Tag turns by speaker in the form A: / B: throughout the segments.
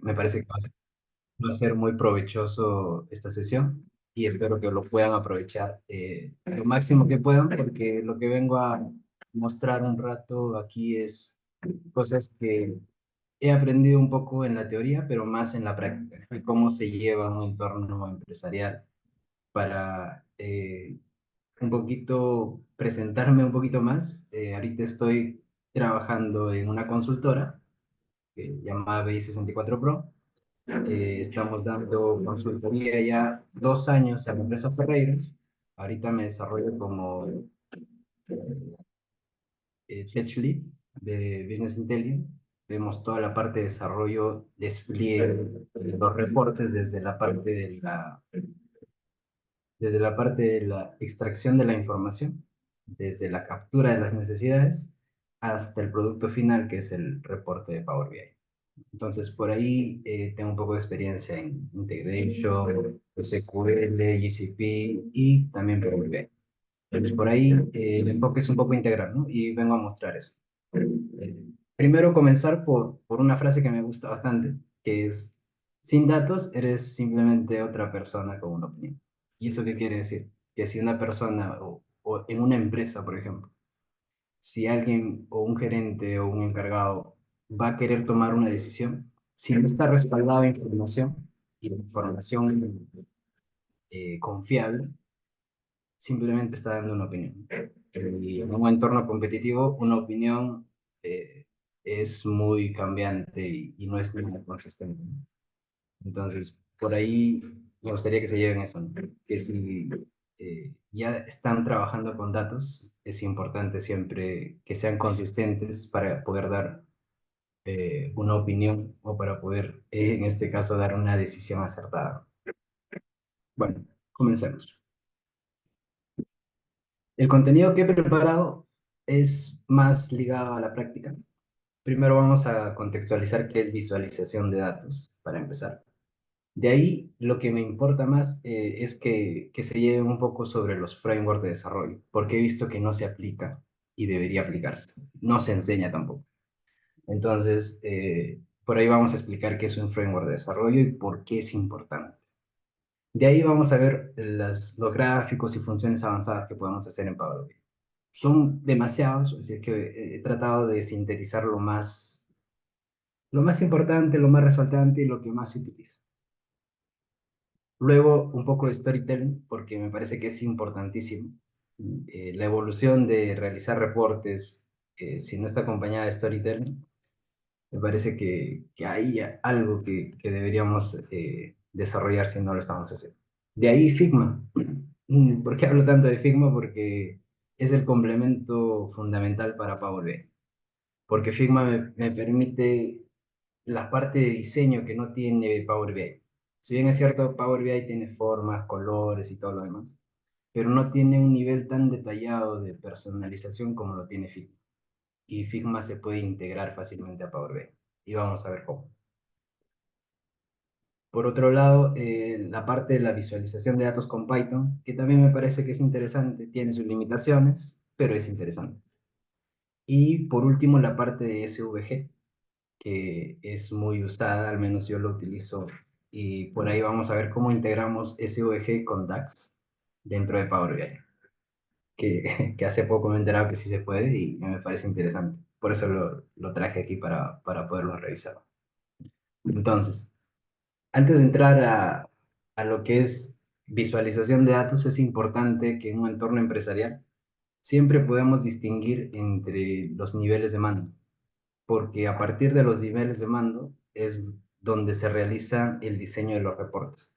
A: Me parece que va a ser muy provechoso esta sesión y espero que lo puedan aprovechar lo máximo que puedan, porque lo que vengo a mostrar un rato aquí es cosas que he aprendido un poco en la teoría, pero más en la práctica, y cómo se lleva un entorno empresarial para un poquito presentarme un poquito más. Ahorita estoy trabajando en una consultora llamada BI64 Pro. Estamos dando consultoría ya 2 años a la empresa Ferreiros. Ahorita me desarrollo como Tech Lead de Business Intelligence. Vemos toda la parte de desarrollo, despliegue, los reportes desde la parte de la extracción de la información, desde la captura de las necesidades hasta el producto final, que es el reporte de Power BI. Entonces, por ahí tengo un poco de experiencia en Integration, SQL, GCP y también Power BI. Entonces, por ahí el enfoque es un poco integral, ¿no? Y vengo a mostrar eso. Primero comenzar por una frase que me gusta bastante, que es, sin datos eres simplemente otra persona con una opinión. ¿Y eso qué quiere decir? Que si una persona o en una empresa, por ejemplo, si alguien o un gerente o un encargado va a querer tomar una decisión, si no está respaldado en información y información confiable, simplemente está dando una opinión. Y en un entorno competitivo, una opinión eh, es muy cambiante y no es nada consistente, ¿no? Entonces, por ahí me gustaría que se lleven eso, ¿no? Que si ya están trabajando con datos, es importante siempre que sean consistentes para poder dar una opinión o para poder, en este caso, dar una decisión acertada. Bueno, comencemos. El contenido que he preparado es más ligado a la práctica. Primero vamos a contextualizar qué es visualización de datos, para empezar. De ahí, lo que me importa más es que se lleven un poco sobre los frameworks de desarrollo, porque he visto que no se aplica y debería aplicarse. No se enseña tampoco. Entonces, por ahí vamos a explicar qué es un framework de desarrollo y por qué es importante. De ahí vamos a ver los gráficos y funciones avanzadas que podemos hacer en Power BI. Son demasiados, así que he tratado de sintetizar lo más importante, lo más resaltante y lo que más se utiliza. Luego, un poco de storytelling, porque me parece que es importantísimo. La evolución de realizar reportes, si no está acompañada de storytelling, me parece que hay algo que deberíamos desarrollar si no lo estamos haciendo. De ahí Figma. ¿Por qué hablo tanto de Figma? Porque es el complemento fundamental para Power BI. Porque Figma me permite la parte de diseño que no tiene Power BI. Si bien es cierto, Power BI tiene formas, colores y todo lo demás, pero no tiene un nivel tan detallado de personalización como lo tiene Figma. Y Figma se puede integrar fácilmente a Power BI. Y vamos a ver cómo. Por otro lado, la parte de la visualización de datos con Python, que también me parece que es interesante, tiene sus limitaciones, pero es interesante. Y por último, la parte de SVG, que es muy usada, al menos yo lo utilizo, y por ahí vamos a ver cómo integramos SVG con DAX dentro de Power BI, que hace poco me he enterado que sí se puede y me parece interesante. Por eso lo traje aquí para poderlo revisar. Entonces, antes de entrar a lo que es visualización de datos, es importante que en un entorno empresarial siempre podamos distinguir entre los niveles de mando, porque a partir de los niveles de mando es donde se realiza el diseño de los reportes.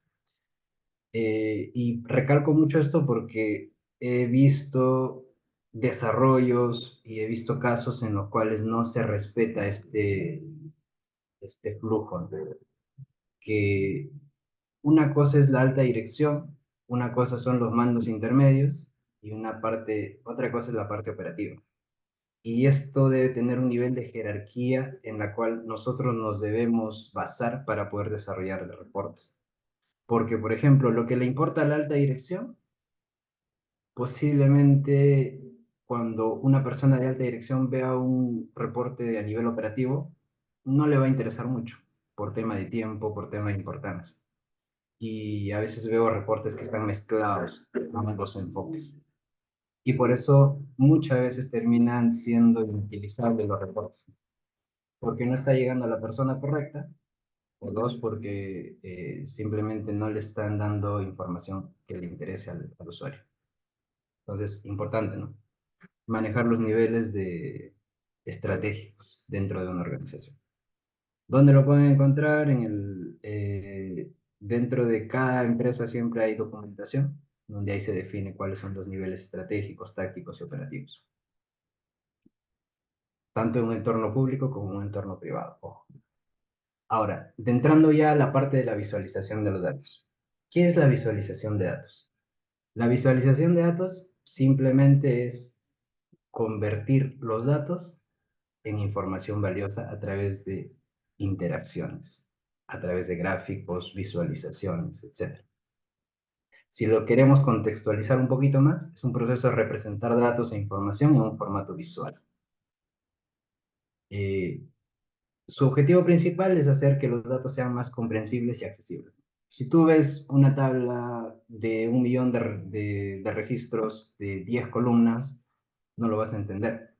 A: Y recalco mucho esto porque he visto desarrollos y he visto casos en los cuales no se respeta este flujo, ¿no? Que una cosa es la alta dirección, una cosa son los mandos intermedios y otra cosa es la parte operativa. Y esto debe tener un nivel de jerarquía en la cual nosotros nos debemos basar para poder desarrollar los reportes. Porque, por ejemplo, lo que le importa a la alta dirección, posiblemente cuando una persona de alta dirección vea un reporte a nivel operativo, no le va a interesar mucho. por tema de tiempo, por tema de importancia. Y a veces veo reportes que están mezclados ambos enfoques. Y por eso muchas veces terminan siendo inutilizables los reportes, porque no está llegando a la persona correcta, o dos, porque simplemente no le están dando información que le interese al usuario. Entonces, importante, ¿no? Manejar los niveles de estratégicos dentro de una organización. ¿Dónde lo pueden encontrar? Dentro de cada empresa siempre hay documentación, donde ahí se define cuáles son los niveles estratégicos, tácticos y operativos, tanto en un entorno público como en un entorno privado. Ojo. Ahora, entrando ya a la parte de la visualización de los datos. ¿Qué es la visualización de datos? La visualización de datos simplemente es convertir los datos en información valiosa a través de interacciones, a través de gráficos, visualizaciones, etc. Si lo queremos contextualizar un poquito más, es un proceso de representar datos e información en un formato visual. Eh, Su objetivo principal es hacer que los datos sean más comprensibles y accesibles. Si tú ves una tabla de 1 millón de registros de 10 columnas, no lo vas a entender,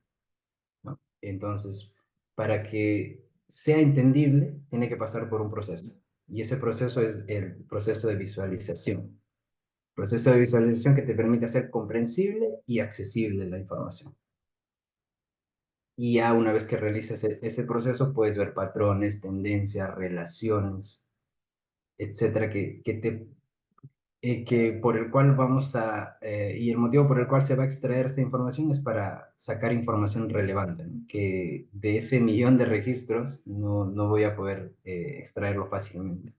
A: ¿no? Entonces, para que sea entendible, tiene que pasar por un proceso. Y ese proceso es el proceso de visualización. Proceso de visualización que te permite hacer comprensible y accesible la información. Y ya una vez que realices ese proceso, puedes ver patrones, tendencias, relaciones, etcétera, que por el cual y el motivo por el cual se va a extraer esta información es para sacar información relevante, ¿no? Que de ese 1 millón de registros no voy a poder extraerlo fácilmente.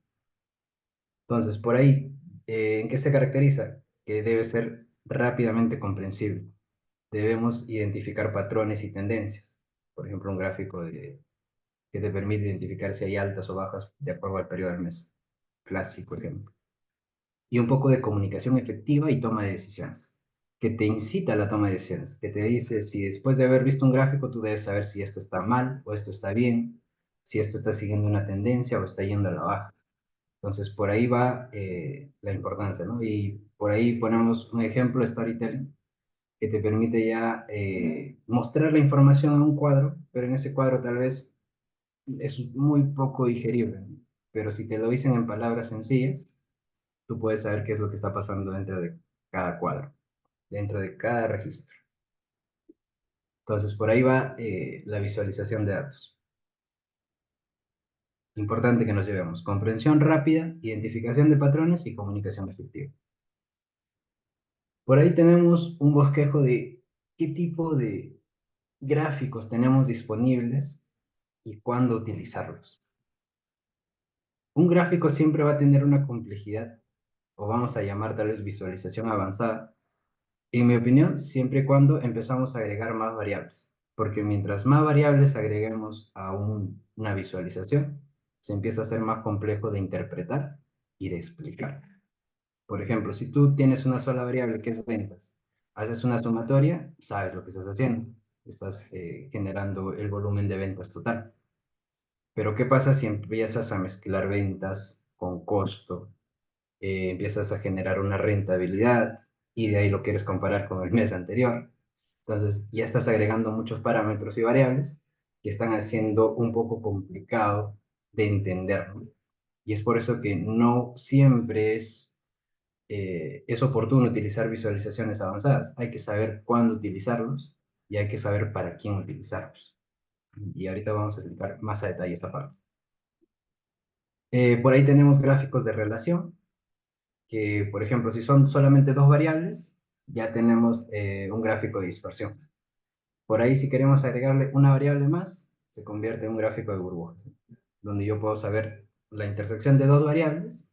A: Entonces, por ahí, ¿en qué se caracteriza? Que debe ser rápidamente comprensible. Debemos identificar patrones y tendencias. Por ejemplo, un gráfico que te permite identificar si hay altas o bajas de acuerdo al periodo del mes. Clásico ejemplo. Y un poco de comunicación efectiva y toma de decisiones, que te incita a la toma de decisiones, que te dice si después de haber visto un gráfico tú debes saber si esto está mal o esto está bien, si esto está siguiendo una tendencia o está yendo a la baja. Entonces, por ahí va la importancia, ¿no? Y por ahí ponemos un ejemplo, storytelling, que te permite ya mostrar la información en un cuadro, pero en ese cuadro tal vez es muy poco digerible, ¿no? Pero si te lo dicen en palabras sencillas, tú puedes saber qué es lo que está pasando dentro de cada cuadro, dentro de cada registro. Entonces, por ahí va la visualización de datos. Importante que nos llevemos. Comprensión rápida, identificación de patrones y comunicación efectiva. Por ahí tenemos un bosquejo de qué tipo de gráficos tenemos disponibles y cuándo utilizarlos. Un gráfico siempre va a tener una complejidad, o vamos a llamar tal vez visualización avanzada, en mi opinión, siempre y cuando empezamos a agregar más variables, porque mientras más variables agreguemos a una visualización, se empieza a hacer más complejo de interpretar y de explicar. Por ejemplo, si tú tienes una sola variable que es ventas, haces una sumatoria, sabes lo que estás haciendo, estás generando el volumen de ventas total. Pero ¿qué pasa si empiezas a mezclar ventas con costo? Empiezas a generar una rentabilidad y de ahí lo quieres comparar con el mes anterior. Entonces ya estás agregando muchos parámetros y variables que están haciendo un poco complicado de entender, ¿no? Y es por eso que no siempre es oportuno utilizar visualizaciones avanzadas. Hay que saber cuándo utilizarlos y hay que saber para quién utilizarlos. Y ahorita vamos a explicar más a detalle esta parte. Por ahí tenemos gráficos de relación, que por ejemplo, si son solamente dos variables, ya tenemos un gráfico de dispersión. Por ahí si queremos agregarle una variable más, se convierte en un gráfico de burbujas, ¿sí? Donde yo puedo saber la intersección de dos variables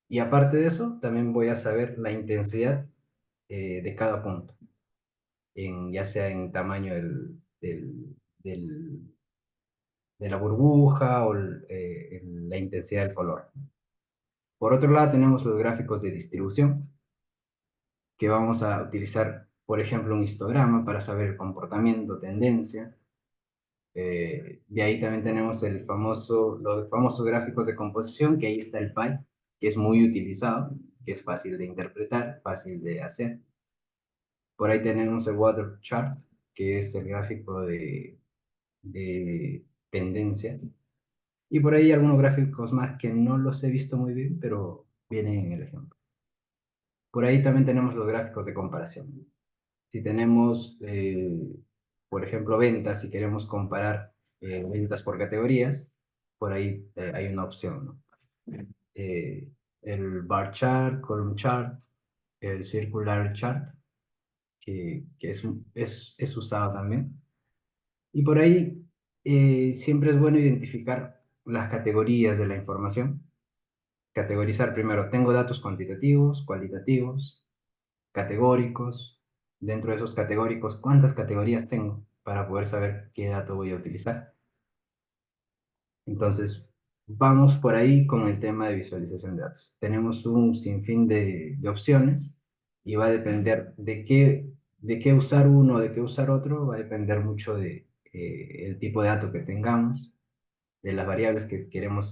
A: y aparte de eso, también voy a saber la intensidad de cada punto, ya sea en tamaño del, de la burbuja o la intensidad del color. Por otro lado, tenemos los gráficos de distribución, que vamos a utilizar, por ejemplo, un histograma para saber el comportamiento, tendencia. De ahí también tenemos los famosos gráficos de composición, que ahí está el pie, que es muy utilizado, que es fácil de interpretar, fácil de hacer. Por ahí tenemos el water chart, que es el gráfico de tendencia. Y por ahí algunos gráficos más que no los he visto muy bien, pero vienen en el ejemplo. Por ahí también tenemos los gráficos de comparación. Si tenemos, por ejemplo, ventas, si queremos comparar ventas por categorías, por ahí hay una opción, ¿no? Eh, el bar chart, column chart, el circular chart, que es usado también. Y por ahí siempre es bueno identificar las categorías de la información. Categorizar primero, tengo datos cuantitativos, cualitativos, categóricos. Dentro de esos categóricos, ¿cuántas categorías tengo para poder saber qué dato voy a utilizar? Entonces, vamos por ahí con el tema de visualización de datos. Tenemos un sinfín de opciones y va a depender de qué usar uno o de qué usar otro, va a depender mucho de el tipo de dato que tengamos, de las variables que queremos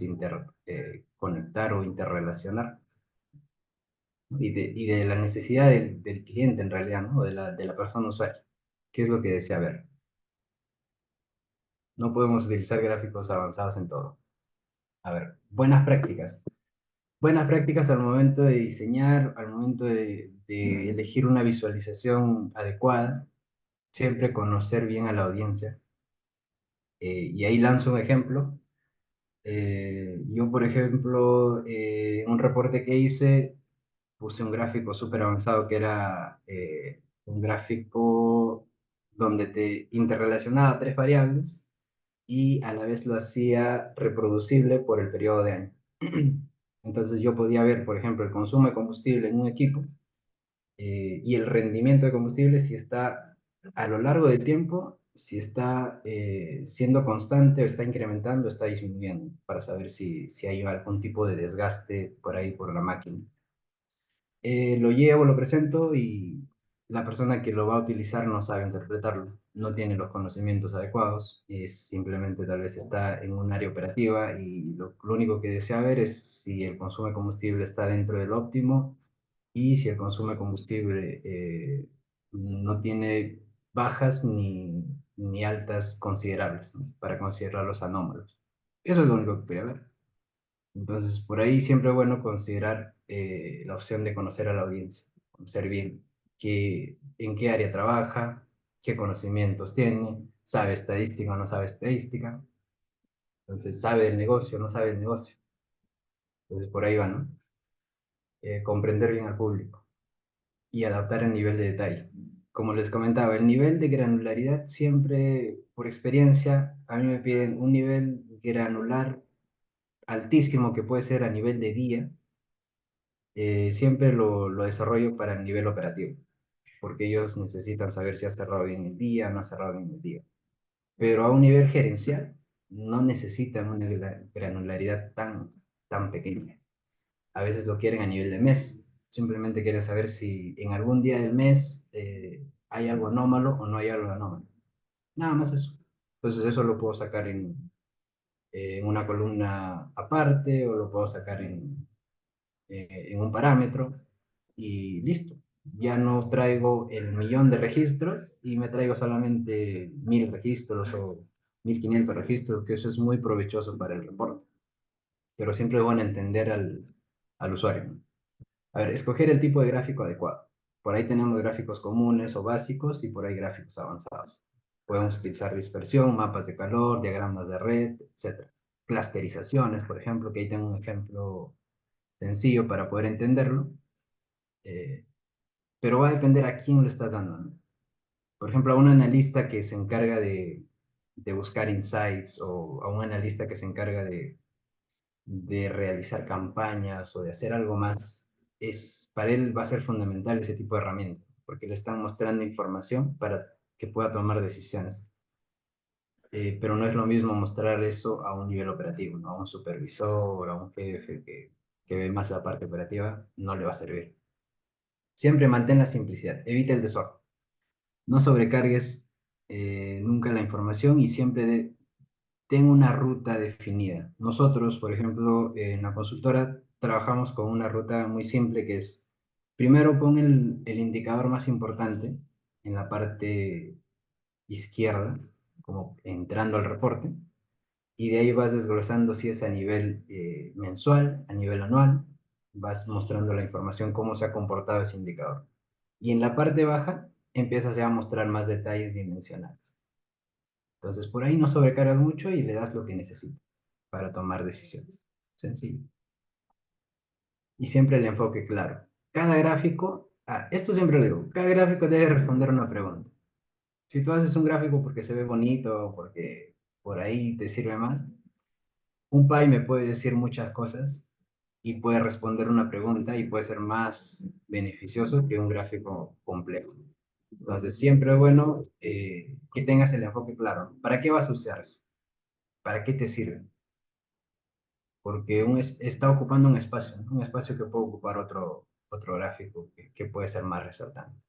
A: conectar o interrelacionar, ¿no? Y de la necesidad del cliente en realidad, ¿no? De la persona usuaria. ¿Qué es lo que desea ver? No podemos utilizar gráficos avanzados en todo. A ver, buenas prácticas. Buenas prácticas al momento de diseñar, al momento de elegir una visualización adecuada, siempre conocer bien a la audiencia. Y ahí lanzo un ejemplo. Yo, por ejemplo, en un reporte que hice, puse un gráfico súper avanzado que era un gráfico donde te interrelacionaba tres variables y a la vez lo hacía reproducible por el periodo de año. Entonces yo podía ver, por ejemplo, el consumo de combustible en un equipo y el rendimiento de combustible si está a lo largo del tiempo, si está siendo constante o está incrementando o está disminuyendo, para saber si hay algún tipo de desgaste por ahí por la máquina. Lo llevo, lo presento y la persona que lo va a utilizar no sabe interpretarlo, no tiene los conocimientos adecuados, es simplemente tal vez está en un área operativa y lo único que desea ver es si el consumo de combustible está dentro del óptimo y si el consumo de combustible no tiene bajas ni altas considerables, ¿no? Para considerarlos anómalos. Eso es lo único que quería ver. Entonces, por ahí siempre es bueno considerar la opción de conocer a la audiencia, conocer bien en qué área trabaja, qué conocimientos tiene, sabe estadística o no sabe estadística, entonces sabe del negocio o no sabe del negocio. Entonces, por ahí va, ¿no? Comprender bien al público y adaptar el nivel de detalle. Como les comentaba, el nivel de granularidad siempre, por experiencia, a mí me piden un nivel granular altísimo que puede ser a nivel de día, siempre lo desarrollo para el nivel operativo, porque ellos necesitan saber si ha cerrado bien el día, no ha cerrado bien el día. Pero a un nivel gerencial no necesitan una granularidad tan pequeña. A veces lo quieren a nivel de mes. Simplemente quieren saber si en algún día del mes hay algo anómalo o no hay algo anómalo. Nada más eso. Entonces eso lo puedo sacar en una columna aparte o lo puedo sacar en un parámetro y listo. Ya no traigo el millón de registros y me traigo solamente 1000 registros o 1500 registros, que eso es muy provechoso para el reporte. Pero siempre es bueno entender al usuario, ¿no? A ver, escoger el tipo de gráfico adecuado. Por ahí tenemos gráficos comunes o básicos y por ahí gráficos avanzados. Podemos utilizar dispersión, mapas de calor, diagramas de red, etc. Clusterizaciones, por ejemplo, que ahí tengo un ejemplo sencillo para poder entenderlo. Eh, pero va a depender a quién lo estás dando, ¿no? Por ejemplo, a un analista que se encarga de buscar insights o a un analista que se encarga de realizar campañas o de hacer algo más, para él va a ser fundamental ese tipo de herramienta, porque le están mostrando información para que pueda tomar decisiones. Pero no es lo mismo mostrar eso a un nivel operativo, ¿no? A un supervisor, a un jefe que ve más la parte operativa, no le va a servir. Siempre mantén la simplicidad, evita el desorden. No sobrecargues nunca la información y siempre tengo una ruta definida. Nosotros, por ejemplo, en la consultora trabajamos con una ruta muy simple que es, primero pon el indicador más importante en la parte izquierda, como entrando al reporte, y de ahí vas desglosando si es a nivel mensual, a nivel anual, vas mostrando la información, cómo se ha comportado ese indicador. Y en la parte baja empiezas ya a mostrar más detalles dimensionales. Entonces, por ahí no sobrecargas mucho y le das lo que necesitas para tomar decisiones. Sencillo. Y siempre el enfoque claro. Cada gráfico, esto siempre lo digo, cada gráfico debe responder una pregunta. Si tú haces un gráfico porque se ve bonito o porque por ahí te sirve más, un pie me puede decir muchas cosas y puede responder una pregunta y puede ser más beneficioso que un gráfico complejo. Entonces, siempre es bueno que tengas el enfoque claro. ¿Para qué vas a usar eso? ¿Para qué te sirve? Porque está ocupando un espacio, ¿no? Un espacio que puede ocupar otro gráfico que puede ser más resaltante.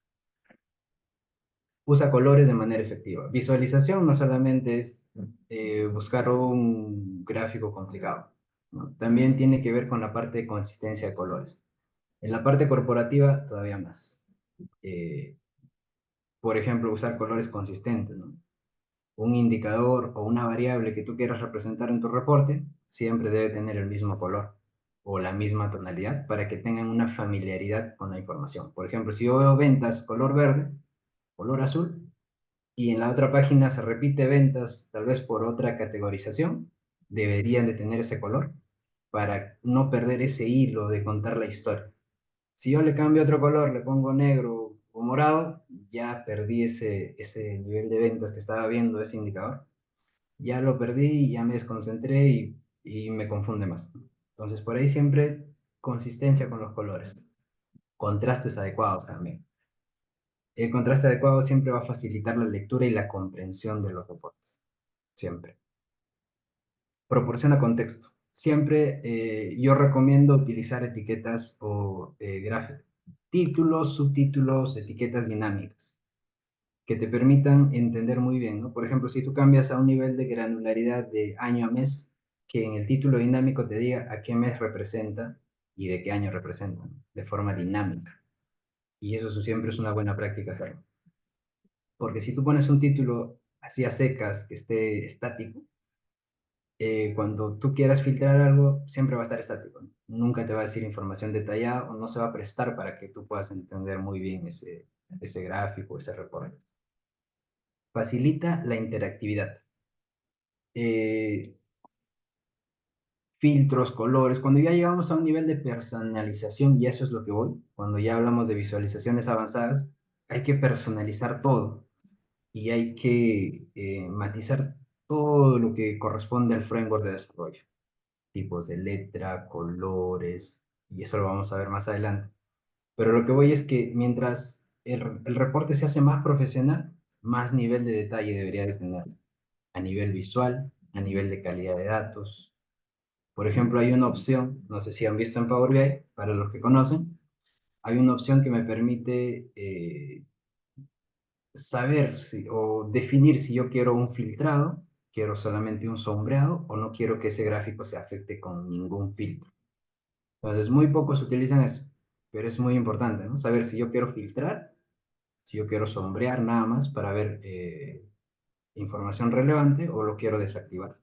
A: Usa colores de manera efectiva. Visualización no solamente es buscar un gráfico complicado, ¿no? También tiene que ver con la parte de consistencia de colores. En la parte corporativa, todavía más. Eh, por ejemplo, usar colores consistentes, ¿no? Un indicador o una variable que tú quieras representar en tu reporte siempre debe tener el mismo color o la misma tonalidad para que tengan una familiaridad con la información. Por ejemplo, si yo veo ventas color verde, color azul, y en la otra página se repite ventas tal vez por otra categorización, deberían de tener ese color para no perder ese hilo de contar la historia. Si yo le cambio otro color, le pongo negro o morado, ya perdí ese nivel de ventas que estaba viendo ese indicador. Ya lo perdí, ya me desconcentré y me confunde más. Entonces, por ahí siempre consistencia con los colores. Contrastes adecuados también. El contraste adecuado siempre va a facilitar la lectura y la comprensión de los reportes. Siempre. Proporciona contexto. Siempre yo recomiendo utilizar etiquetas o gráficos. Títulos, subtítulos, etiquetas dinámicas que te permitan entender muy bien, ¿no? Por ejemplo, si tú cambias a un nivel de granularidad de año a mes, que en el título dinámico te diga a qué mes representa y de qué año representa, ¿no? De forma dinámica. Y eso siempre es una buena práctica hacerlo. Porque si tú pones un título así a secas, que esté estático, cuando tú quieras filtrar algo, siempre va a estar estático, ¿no? Nunca te va a decir información detallada o no se va a prestar para que tú puedas entender muy bien ese gráfico, ese reporte. Facilita la interactividad. Eh, Filtros, colores, cuando ya llegamos a un nivel de personalización, y eso es lo que voy, cuando ya hablamos de visualizaciones avanzadas, hay que personalizar todo y hay que matizar todo lo que corresponde al framework de desarrollo, tipos de letra, colores, y eso lo vamos a ver más adelante. Pero lo que voy es que mientras el reporte se hace más profesional, más nivel de detalle debería de tener, a nivel visual, a nivel de calidad de datos. Por ejemplo, hay una opción, no sé si han visto en Power BI, para los que conocen, hay una opción que me permite saber o definir si yo quiero un filtrado, quiero solamente un sombreado o no quiero que ese gráfico se afecte con ningún filtro. Entonces, muy pocos utilizan eso, pero es muy importante, ¿no? Saber si yo quiero filtrar, si yo quiero sombrear nada más para ver información relevante o lo quiero desactivar.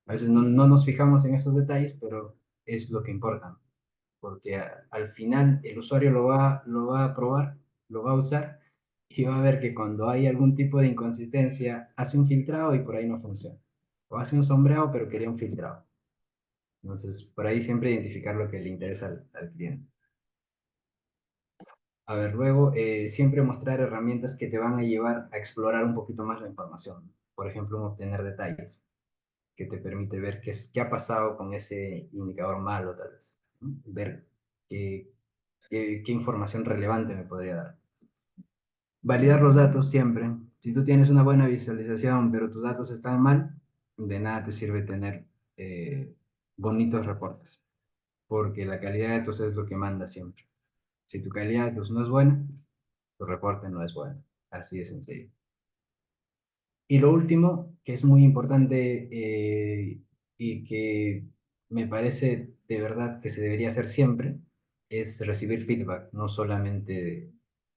A: A veces no nos fijamos en esos detalles, pero es lo que importa, ¿no? Porque al final el usuario lo va a probar, lo va a usar y va a ver que cuando hay algún tipo de inconsistencia, hace un filtrado y por ahí no funciona. O hace un sombreado, pero quería un filtrado. Entonces, por ahí siempre identificar lo que le interesa al cliente. A ver, luego, siempre mostrar herramientas que te van a llevar a explorar un poquito más la información. Por ejemplo, un obtener detalles que te permite ver qué ha pasado con ese indicador malo, tal vez, ¿no? Ver qué, qué información relevante me podría dar. Validar los datos siempre. Si tú tienes una buena visualización, pero tus datos están mal, de nada te sirve tener eh, bonitos reportes, porque la calidad de datos es lo que manda siempre. Si tu calidad de datos no es buena, tu reporte no es bueno. Así de sencillo. Y lo último, que es muy importante y que me parece de verdad que se debería hacer siempre, es recibir feedback, no solamente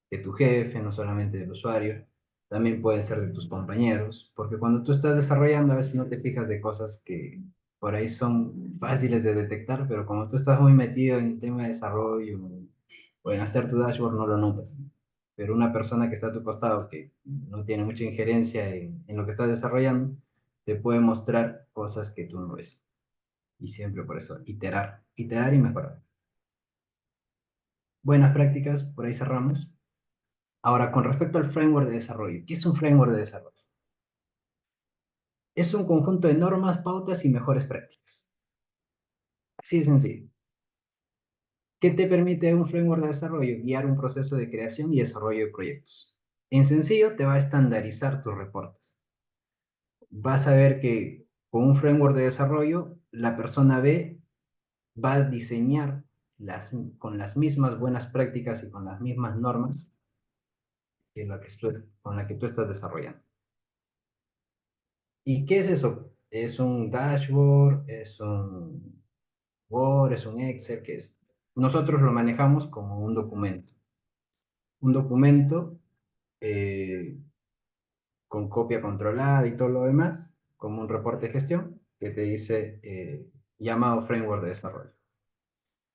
A: de tu jefe, no solamente del usuario, también puede ser de tus compañeros, porque cuando tú estás desarrollando a veces no te fijas de cosas que por ahí son fáciles de detectar, pero como tú estás muy metido en el tema de desarrollo o en hacer tu dashboard no lo notas. Pero una persona que está a tu costado, que no tiene mucha injerencia en lo que estás desarrollando, te puede mostrar cosas que tú no ves. Y siempre por eso, iterar y mejorar. Buenas prácticas, por ahí cerramos. Ahora, con respecto al framework de desarrollo, ¿qué es un framework de desarrollo? Es un conjunto de normas, pautas y mejores prácticas. Así de sencillo. ¿Qué te permite un framework de desarrollo? Guiar un proceso de creación y desarrollo de proyectos. En sencillo, te va a estandarizar tus reportes. Vas a ver que con un framework de desarrollo, la persona B va a diseñar con las mismas buenas prácticas y con las mismas normas con la que tú estás desarrollando. ¿Y qué es eso? ¿Es un dashboard? ¿Es un Word? ¿Es un Excel? ¿Qué es? Nosotros lo manejamos como un documento. Un documento eh, con copia controlada y todo lo demás, como un reporte de gestión que te dice llamado framework de desarrollo.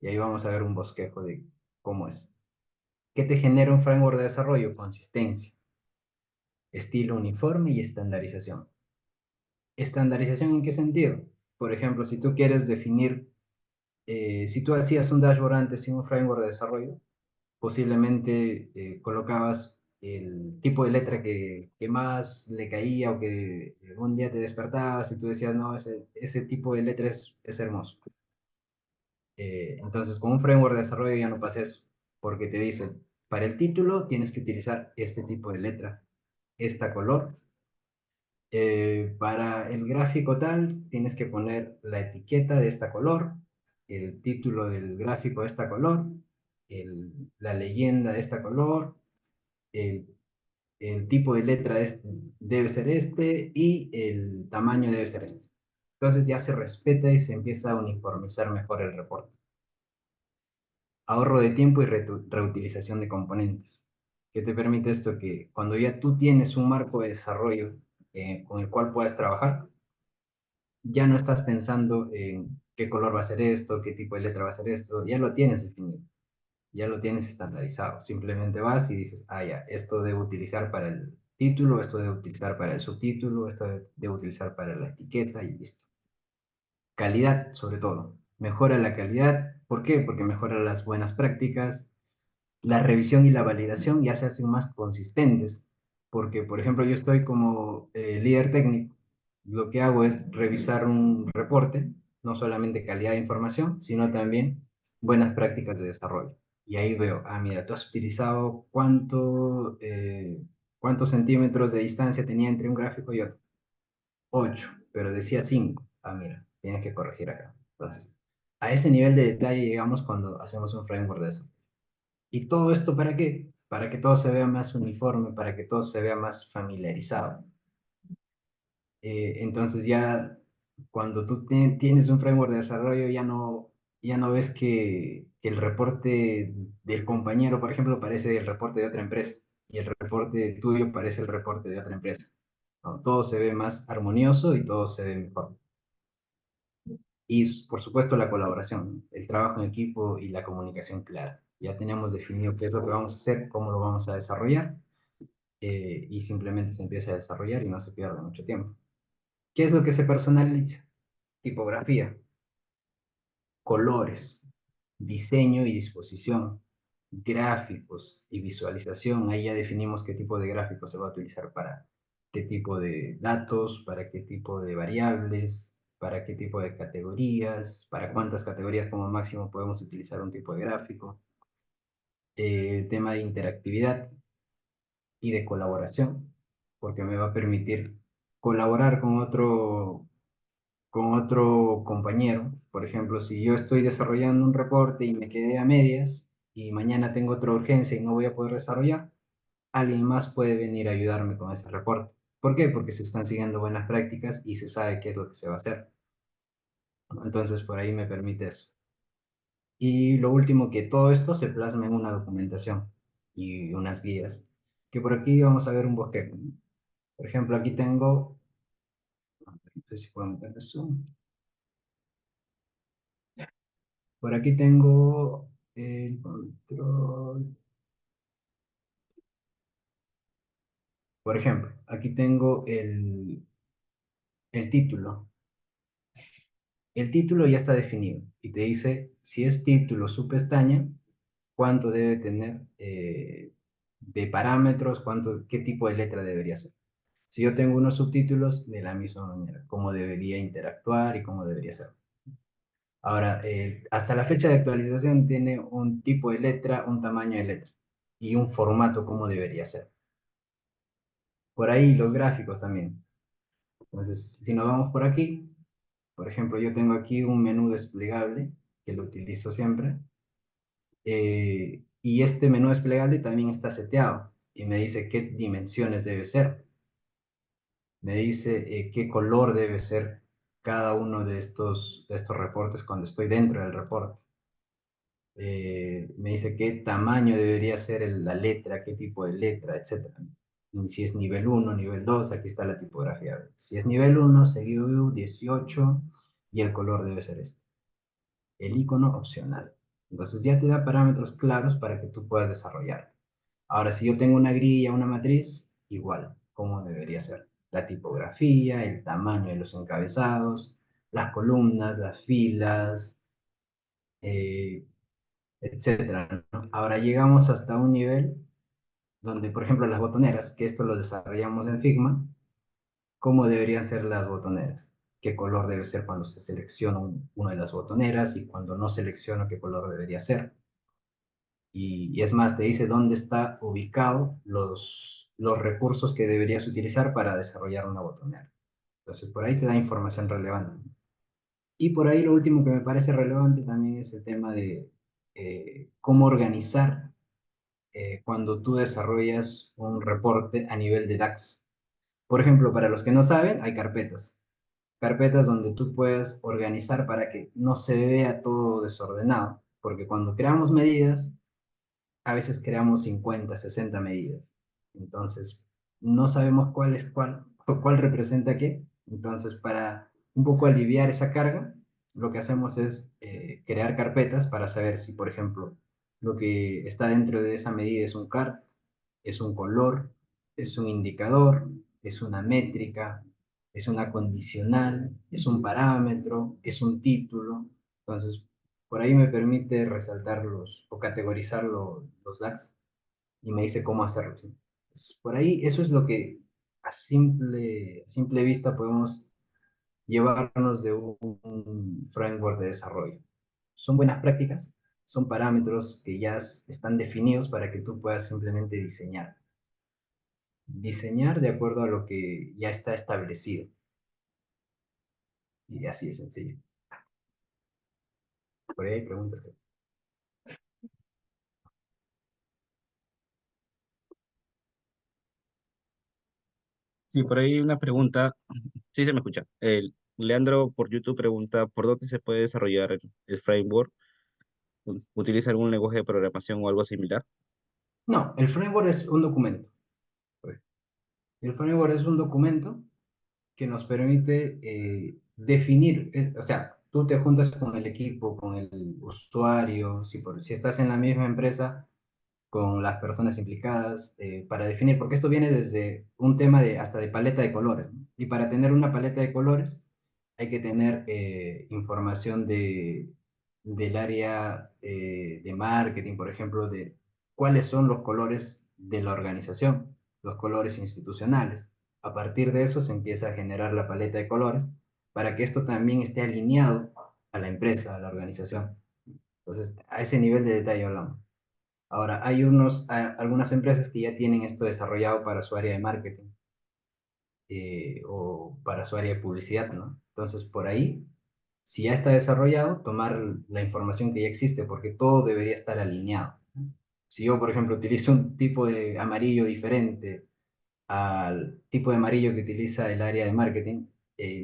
A: Y ahí vamos a ver un bosquejo de cómo es. ¿Qué te genera un framework de desarrollo? Consistencia, estilo uniforme y estandarización. ¿Estandarización en qué sentido? Por ejemplo, si tú quieres definir, si tú hacías un dashboard antes sin un framework de desarrollo, posiblemente colocabas el tipo de letra que más le caía o que un día te despertabas y tú decías, no, ese tipo de letra es hermoso. Entonces, con un framework de desarrollo ya no pasa eso, porque te dice, para el título tienes que utilizar este tipo de letra, esta color. Para el gráfico tal, tienes que poner la etiqueta de esta color, el título del gráfico de esta color, la leyenda de esta color, el, el tipo de letra debe ser este y el tamaño debe ser este. Entonces ya se respeta y se empieza a uniformizar mejor el reporte. Ahorro de tiempo y reutilización de componentes. ¿Qué te permite esto? Que cuando ya tú tienes un marco de desarrollo con el cual puedas trabajar, ya no estás pensando en qué color va a ser esto, qué tipo de letra va a ser esto, ya lo tienes definido, ya lo tienes estandarizado. Simplemente vas y dices, ah, ya, esto debo utilizar para el título, esto debo utilizar para el subtítulo, esto debo utilizar para la etiqueta y listo. Calidad, sobre todo. Mejora la calidad. ¿Por qué? Porque mejora las buenas prácticas, la revisión y la validación ya se hacen más consistentes, porque, por ejemplo, yo estoy como líder técnico, lo que hago es revisar un reporte, no solamente calidad de información, sino también buenas prácticas de desarrollo. Y ahí veo, ah, mira, tú has utilizado cuántos centímetros de distancia tenía entre un gráfico y otro. 8, pero decía 5. Ah, mira, tienes que corregir acá. Entonces, a ese nivel de detalle llegamos cuando hacemos un framework de eso. ¿Y todo esto para qué? Para que todo se vea más uniforme, para que todo se vea más familiarizado. Entonces ya cuando tú tienes un framework de desarrollo, ya no ves que el reporte del compañero, por ejemplo, parece el reporte de otra empresa y el reporte tuyo parece el reporte de otra empresa. ¿No? Todo se ve más armonioso y todo se ve mejor. Y por supuesto la colaboración, el trabajo en equipo y la comunicación clara. Ya tenemos definido qué es lo que vamos a hacer, cómo lo vamos a desarrollar y simplemente se empieza a desarrollar y no se pierde mucho tiempo. ¿Qué es lo que se personaliza? Tipografía, colores, diseño y disposición, gráficos y visualización. Ahí ya definimos qué tipo de gráficos se va a utilizar para qué tipo de datos, para qué tipo de variables, para qué tipo de categorías, para cuántas categorías como máximo podemos utilizar un tipo de gráfico. Tema de interactividad y de colaboración, porque me va a permitir colaborar con otro compañero. Por ejemplo, si yo estoy desarrollando un reporte y me quedé a medias y mañana tengo otra urgencia y no voy a poder desarrollar, alguien más puede venir a ayudarme con ese reporte. ¿Por qué? Porque se están siguiendo buenas prácticas y se sabe qué es lo que se va a hacer. Entonces, por ahí me permite eso. Y lo último, que todo esto se plasma en una documentación y unas guías, que por aquí vamos a ver un bosquejo, ¿no? Por ejemplo, aquí tengo, no sé si puedo meter eso. Por aquí tengo el control. Por ejemplo, aquí tengo el título. El título ya está definido y te dice si es título su pestaña, cuánto debe tener de parámetros, qué tipo de letra debería ser. Si yo tengo unos subtítulos, de la misma manera, cómo debería interactuar y cómo debería ser. Ahora, hasta la fecha de actualización tiene un tipo de letra, un tamaño de letra y un formato como debería ser. Por ahí los gráficos también. Entonces, si nos vamos por aquí, por ejemplo, yo tengo aquí un menú desplegable que lo utilizo siempre. Y este menú desplegable también está seteado y me dice qué dimensiones debe ser. Me dice qué color debe ser cada uno de estos reportes cuando estoy dentro del reporte. Me dice qué tamaño debería ser la letra, qué tipo de letra, etcétera. Y si es nivel uno, nivel 2, aquí está la tipografía. Si es nivel uno, seguido 18 y el color debe ser este. El icono opcional. Entonces ya te da parámetros claros para que tú puedas desarrollar. Ahora, si yo tengo una grilla, una matriz, igual, como debería ser. La tipografía, el tamaño de los encabezados, las columnas, las filas, eh, etcétera, ¿no? Ahora llegamos hasta un nivel donde, por ejemplo, las botoneras, que esto lo desarrollamos en Figma, ¿cómo deberían ser las botoneras? ¿Qué color debe ser cuando se selecciona una de las botoneras y cuando no selecciono qué color debería ser? Y es más, te dice dónde está ubicado los recursos que deberías utilizar para desarrollar una botonera. Entonces, por ahí te da información relevante. Y por ahí lo último que me parece relevante también es el tema de cómo organizar cuando tú desarrollas un reporte a nivel de DAX. Por ejemplo, para los que no saben, hay carpetas. Carpetas donde tú puedes organizar para que no se vea todo desordenado. Porque cuando creamos medidas, a veces creamos 50, 60 medidas. Entonces, no sabemos cuál es cuál, o cuál representa qué. Entonces, para un poco aliviar esa carga, lo que hacemos es crear carpetas para saber si, por ejemplo, lo que está dentro de esa medida es un CART, es un color, es un indicador, es una métrica, es una condicional, es un parámetro, es un título. Entonces, por ahí me permite resaltarlos o categorizar los DAX y me dice cómo hacerlo, ¿sí? Por ahí eso es lo que a simple vista podemos llevarnos de un framework de desarrollo. Son buenas prácticas, son parámetros que ya están definidos para que tú puedas simplemente diseñar. Diseñar de acuerdo a lo que ya está establecido. Y así de sencillo. Por ahí hay preguntas.
B: Sí, por ahí una pregunta, sí se me escucha. Leandro por YouTube pregunta, ¿por dónde se puede desarrollar el framework? ¿Utiliza algún lenguaje de programación o algo similar?
A: No, el framework es un documento. El framework es un documento que nos permite definir, o sea, tú te juntas con el equipo, con el usuario, si estás en la misma empresa, con las personas implicadas, para definir, porque esto viene desde un tema de hasta de paleta de colores, ¿no? Y para tener una paleta de colores hay que tener información del área de marketing, por ejemplo, de cuáles son los colores de la organización, los colores institucionales. A partir de eso se empieza a generar la paleta de colores para que esto también esté alineado a la empresa, a la organización. Entonces, a ese nivel de detalle hablamos. Ahora, hay algunas empresas que ya tienen esto desarrollado para su área de marketing o para su área de publicidad, ¿no? Entonces, por ahí, si ya está desarrollado, tomar la información que ya existe, porque todo debería estar alineado. Si yo, por ejemplo, utilizo un tipo de amarillo diferente al tipo de amarillo que utiliza el área de marketing,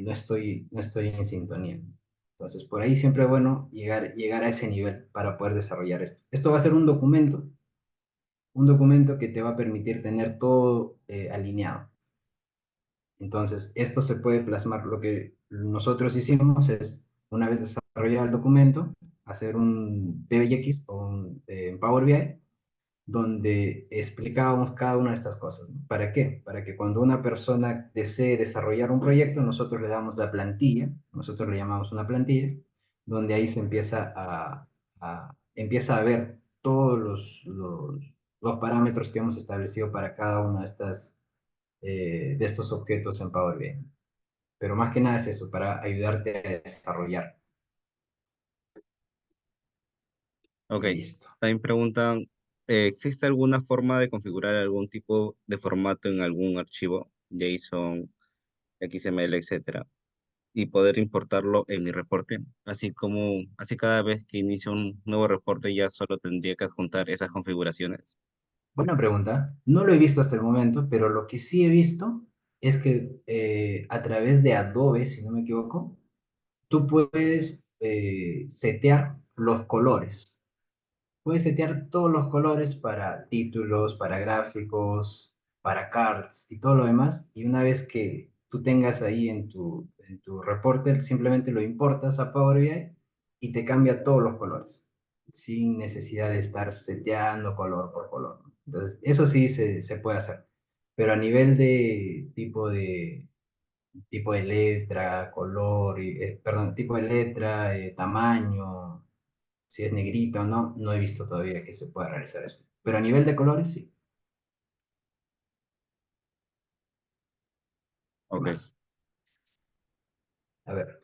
A: no estoy en sintonía. Entonces, por ahí siempre es bueno llegar a ese nivel para poder desarrollar esto. Esto va a ser un documento que te va a permitir tener todo alineado. Entonces, esto se puede plasmar. Lo que nosotros hicimos es, una vez desarrollado el documento, hacer un PBX o un Power BI donde explicábamos cada una de estas cosas, ¿no? ¿Para qué? Para que cuando una persona desee desarrollar un proyecto, nosotros le damos la plantilla, nosotros le llamamos una plantilla, donde ahí se empieza a ver todos los parámetros que hemos establecido para cada uno de estos objetos en Power BI. Pero más que nada es eso, para ayudarte a desarrollar.
B: Ok.
A: Y listo.
B: También preguntan, ¿existe alguna forma de configurar algún tipo de formato en algún archivo, JSON, XML, etcétera, y poder importarlo en mi reporte? Así cada vez que inicio un nuevo reporte ya solo tendría que adjuntar esas configuraciones.
A: Buena pregunta. No lo he visto hasta el momento, pero lo que sí he visto es que a través de Adobe, si no me equivoco, tú puedes setear los colores. Puedes setear todos los colores para títulos, para gráficos, para cards y todo lo demás. Y una vez que tú tengas ahí en tu reporte, simplemente lo importas a Power BI y te cambia todos los colores, sin necesidad de estar seteando color por color, ¿no? Entonces, eso sí se puede hacer. Pero a nivel de tipo de letra, color, perdón, tipo de letra, tamaño, si es negrito o no, no he visto todavía que se pueda realizar eso. Pero a nivel de colores, sí. ¿Qué
B: Ok,
A: más? A ver.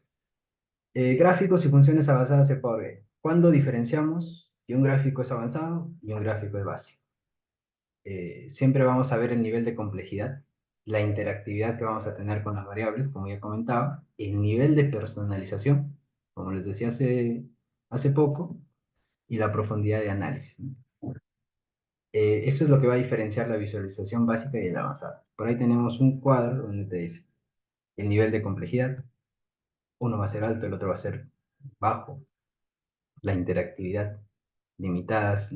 A: Gráficos y funciones avanzadas de Power BI. ¿Cuándo diferenciamos que un gráfico es avanzado y un gráfico es básico? Siempre vamos a ver el nivel de complejidad, la interactividad que vamos a tener con las variables, como ya comentaba, el nivel de personalización, como les decía hace poco, y la profundidad de análisis, ¿no? Eso es lo que va a diferenciar la visualización básica y la avanzada. Por ahí tenemos un cuadro donde te dice el nivel de complejidad, uno va a ser alto, el otro va a ser bajo, la interactividad, limitadas,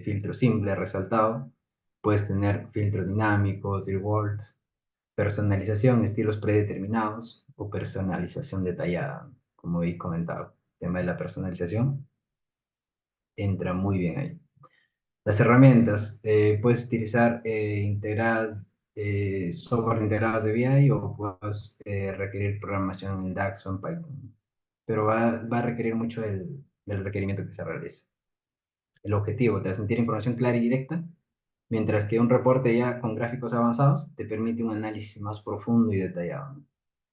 A: filtro simple, resaltado, puedes tener filtros dinámicos, rewards, personalización, estilos predeterminados o personalización detallada, como he comentado. El tema de la personalización entra muy bien ahí. Las herramientas, puedes utilizar software integrados de BI o puedes requerir programación en DAX o en Python, pero va a requerir mucho del requerimiento que se realice. El objetivo, transmitir información clara y directa, mientras que un reporte ya con gráficos avanzados te permite un análisis más profundo y detallado, ¿no?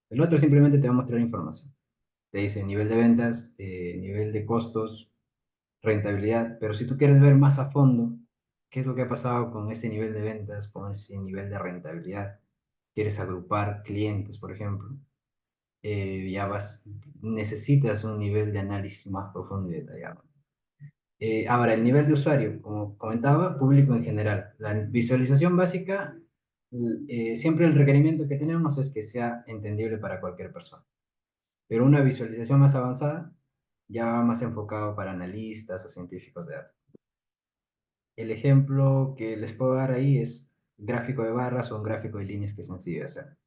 A: El otro simplemente te va a mostrar información. Te dice nivel de ventas, nivel de costos, rentabilidad, pero si tú quieres ver más a fondo qué es lo que ha pasado con ese nivel de ventas, con ese nivel de rentabilidad, quieres agrupar clientes, por ejemplo, necesitas un nivel de análisis más profundo y detallado. Ahora, el nivel de usuario, como comentaba, público en general. La visualización básica, siempre el requerimiento que tenemos es que sea entendible para cualquier persona. Pero una visualización más avanzada ya va más enfocado para analistas o científicos de datos. El ejemplo que les puedo dar ahí es gráfico de barras o un gráfico de líneas que es sencillo de hacer.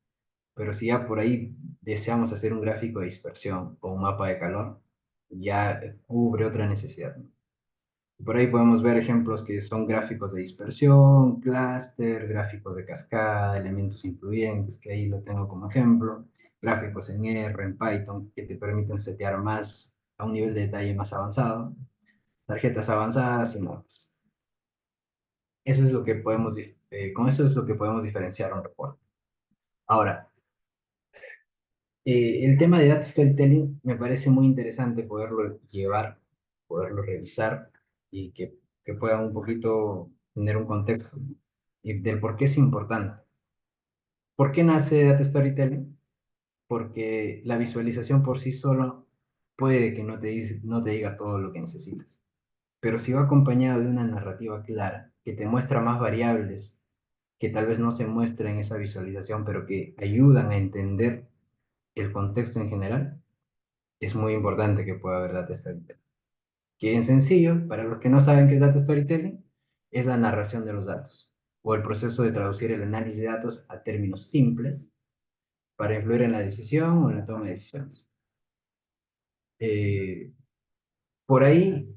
A: Pero si ya por ahí deseamos hacer un gráfico de dispersión o un mapa de calor, ya cubre otra necesidad, ¿no? Por ahí podemos ver ejemplos que son gráficos de dispersión, clúster, gráficos de cascada, elementos influyentes, que ahí lo tengo como ejemplo, gráficos en R, en Python, que te permiten setear más a un nivel de detalle más avanzado, tarjetas avanzadas y más. Eso es lo que con eso es lo que podemos diferenciar un reporte. Ahora, el tema de data storytelling me parece muy interesante poderlo llevar, poderlo revisar y que pueda un poquito tener un contexto, ¿no? Y del por qué es importante. ¿Por qué nace data storytelling? Porque la visualización por sí solo puede que no te diga todo lo que necesitas, pero si va acompañado de una narrativa clara que te muestra más variables que tal vez no se muestra en esa visualización, pero que ayudan a entender el contexto en general, es muy importante que pueda haber data storytelling. Que en sencillo, para los que no saben qué es data storytelling, es la narración de los datos o el proceso de traducir el análisis de datos a términos simples para influir en la decisión o en la toma de decisiones. Eh, por ahí,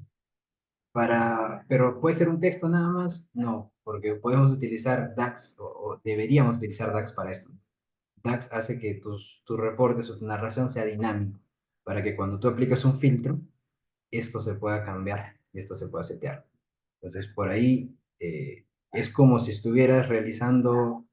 A: pero puede ser un texto nada más, no, porque podemos utilizar DAX o deberíamos utilizar DAX para esto. DAX hace que tus reportes o tu narración sea dinámico, para que cuando tú aplicas un filtro, esto se pueda cambiar y esto se pueda setear. Entonces, por ahí es como si estuvieras realizando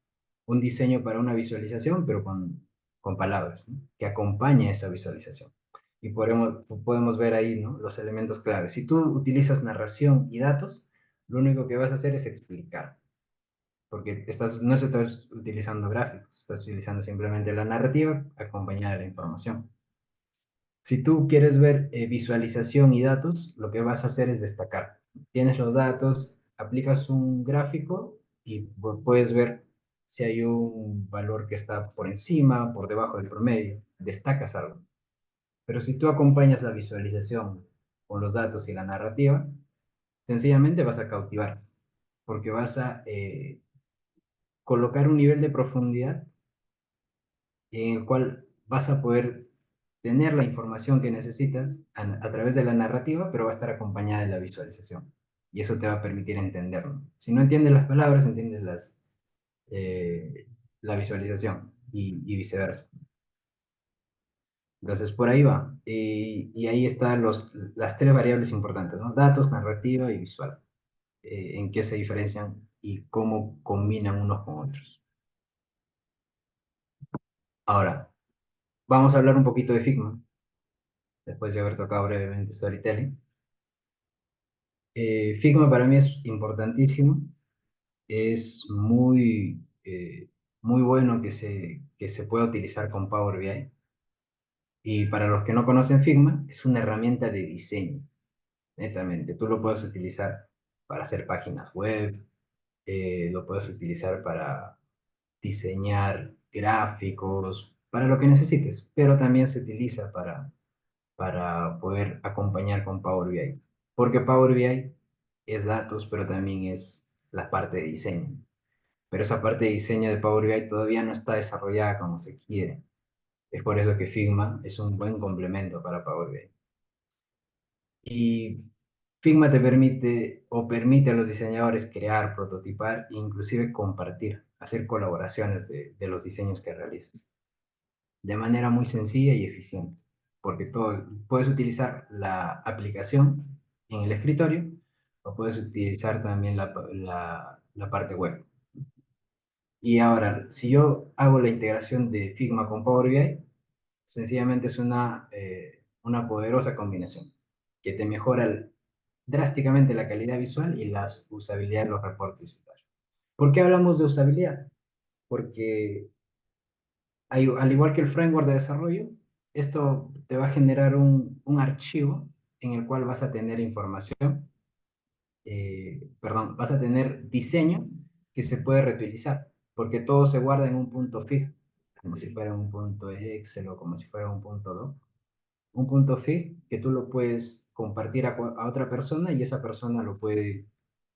A: un diseño para una visualización, pero con palabras, ¿no? Que acompañe esa visualización. Y podemos ver ahí, ¿no? Los elementos claves. Si tú utilizas narración y datos, lo único que vas a hacer es explicar, porque no estás utilizando gráficos, estás utilizando simplemente la narrativa acompañada de la información. Si tú quieres ver visualización y datos, lo que vas a hacer es destacar. Tienes los datos, aplicas un gráfico y puedes ver si hay un valor que está por encima, por debajo del promedio, destacas algo. Pero si tú acompañas la visualización con los datos y la narrativa, sencillamente vas a cautivar, porque vas a colocar un nivel de profundidad en el cual vas a poder tener la información que necesitas a través de la narrativa, pero va a estar acompañada de la visualización. Y eso te va a permitir entenderlo. Si no entiendes las palabras, entiendes la visualización y viceversa. Entonces, por ahí va. Y ahí están las tres variables importantes, ¿no? Datos, narrativa y visual. En qué se diferencian y cómo combinan unos con otros. Ahora, vamos a hablar un poquito de Figma, después de haber tocado brevemente Storytelling. Figma para mí es importantísimo, es muy bueno que se pueda utilizar con Power BI. Y para los que no conocen Figma, es una herramienta de diseño, netamente. Tú lo puedes utilizar para hacer páginas web, lo puedes utilizar para diseñar gráficos, para lo que necesites, pero también se utiliza para poder acompañar con Power BI. Porque Power BI es datos, pero también es la parte de diseño. Pero esa parte de diseño de Power BI todavía no está desarrollada como se quiere. Es por eso que Figma es un buen complemento para Power BI. Y Figma te permite o permite a los diseñadores crear, prototipar e inclusive compartir, hacer colaboraciones de los diseños que realizas de manera muy sencilla y eficiente, porque puedes utilizar la aplicación en el escritorio o puedes utilizar también la parte web. Y ahora, si yo hago la integración de Figma con Power BI, sencillamente es una poderosa combinación que te mejora drásticamente la calidad visual y la usabilidad de los reportes. ¿Por qué hablamos de usabilidad? Porque al igual que el framework de desarrollo, esto te va a generar un archivo en el cual vas a tener información, perdón, vas a tener diseño que se puede reutilizar, porque todo se guarda en un punto fijo, como si fuera un punto Excel o como si fuera un punto doc. Un punto fijo que tú lo puedes compartir a otra persona y esa persona lo puede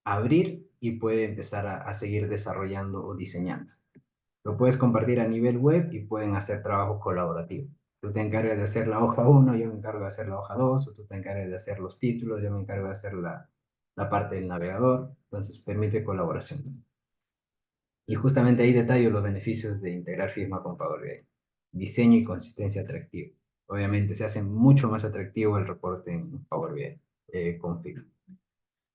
A: abrir y puede empezar a seguir desarrollando o diseñando. Lo puedes compartir a nivel web y pueden hacer trabajo colaborativo. Tú te encargas de hacer la hoja 1, yo me encargo de hacer la hoja 2, o tú te encargas de hacer los títulos, yo me encargo de hacer la parte del navegador. Entonces permite colaboración. Y justamente ahí detallo los beneficios de integrar Figma con Power BI. Diseño y consistencia atractivo. Obviamente se hace mucho más atractivo el reporte en Power BI con Figma.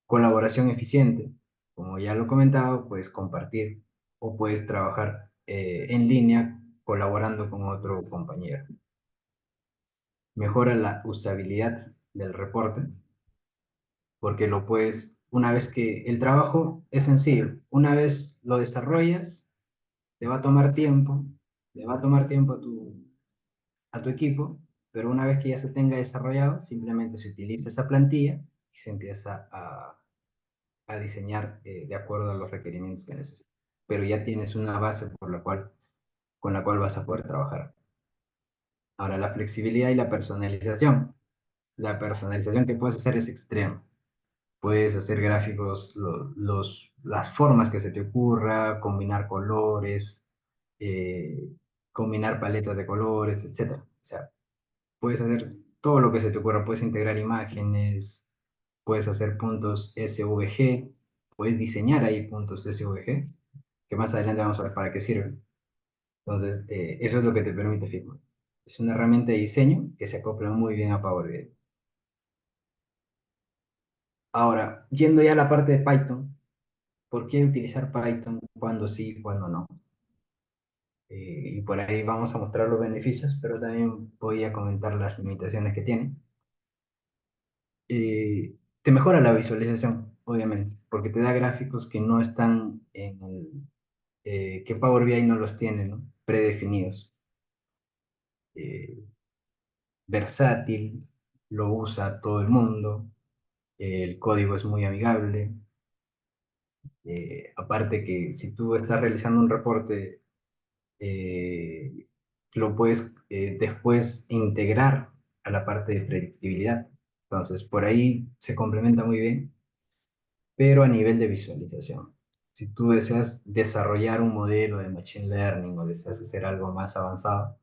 A: Colaboración eficiente. Como ya lo he comentado, puedes compartir o puedes trabajar en línea colaborando con otro compañero. Mejora la usabilidad del reporte porque lo puedes, una vez que el trabajo es sencillo, una vez lo desarrollas, te va a tomar tiempo, le va a tomar tiempo a tu equipo, pero una vez que ya se tenga desarrollado, simplemente se utiliza esa plantilla y se empieza a diseñar de acuerdo a los requerimientos que necesita. pero ya tienes una base con la cual vas a poder trabajar. Ahora, la flexibilidad y la personalización. La personalización que puedes hacer es extrema. Puedes hacer gráficos, las formas que se te ocurra, combinar colores, eh, combinar paletas de colores, etcétera. O sea, puedes hacer todo lo que se te ocurra. Puedes integrar imágenes, puedes hacer puntos SVG, puedes diseñar ahí puntos SVG, que más adelante vamos a ver para qué sirven. Entonces, eso es lo que te permite Figma. Es una herramienta de diseño que se acopla muy bien a Power BI. Ahora, yendo ya a la parte de Python, ¿por qué utilizar Python cuando sí y cuando no? Y por ahí vamos a mostrar los beneficios, pero también voy a comentar las limitaciones que tiene. Te mejora la visualización, obviamente, porque te da gráficos que no están que Power BI no los tiene, ¿no? Predefinidos. Eh, Versátil, lo usa todo el mundo, el código es muy amigable. Aparte que si tú estás realizando un reporte, eh, lo puedes después integrar a la parte de predictibilidad. Entonces, por ahí se complementa muy bien, pero a nivel de visualización. Si tú deseas desarrollar un modelo de Machine Learning o deseas hacer algo más avanzado,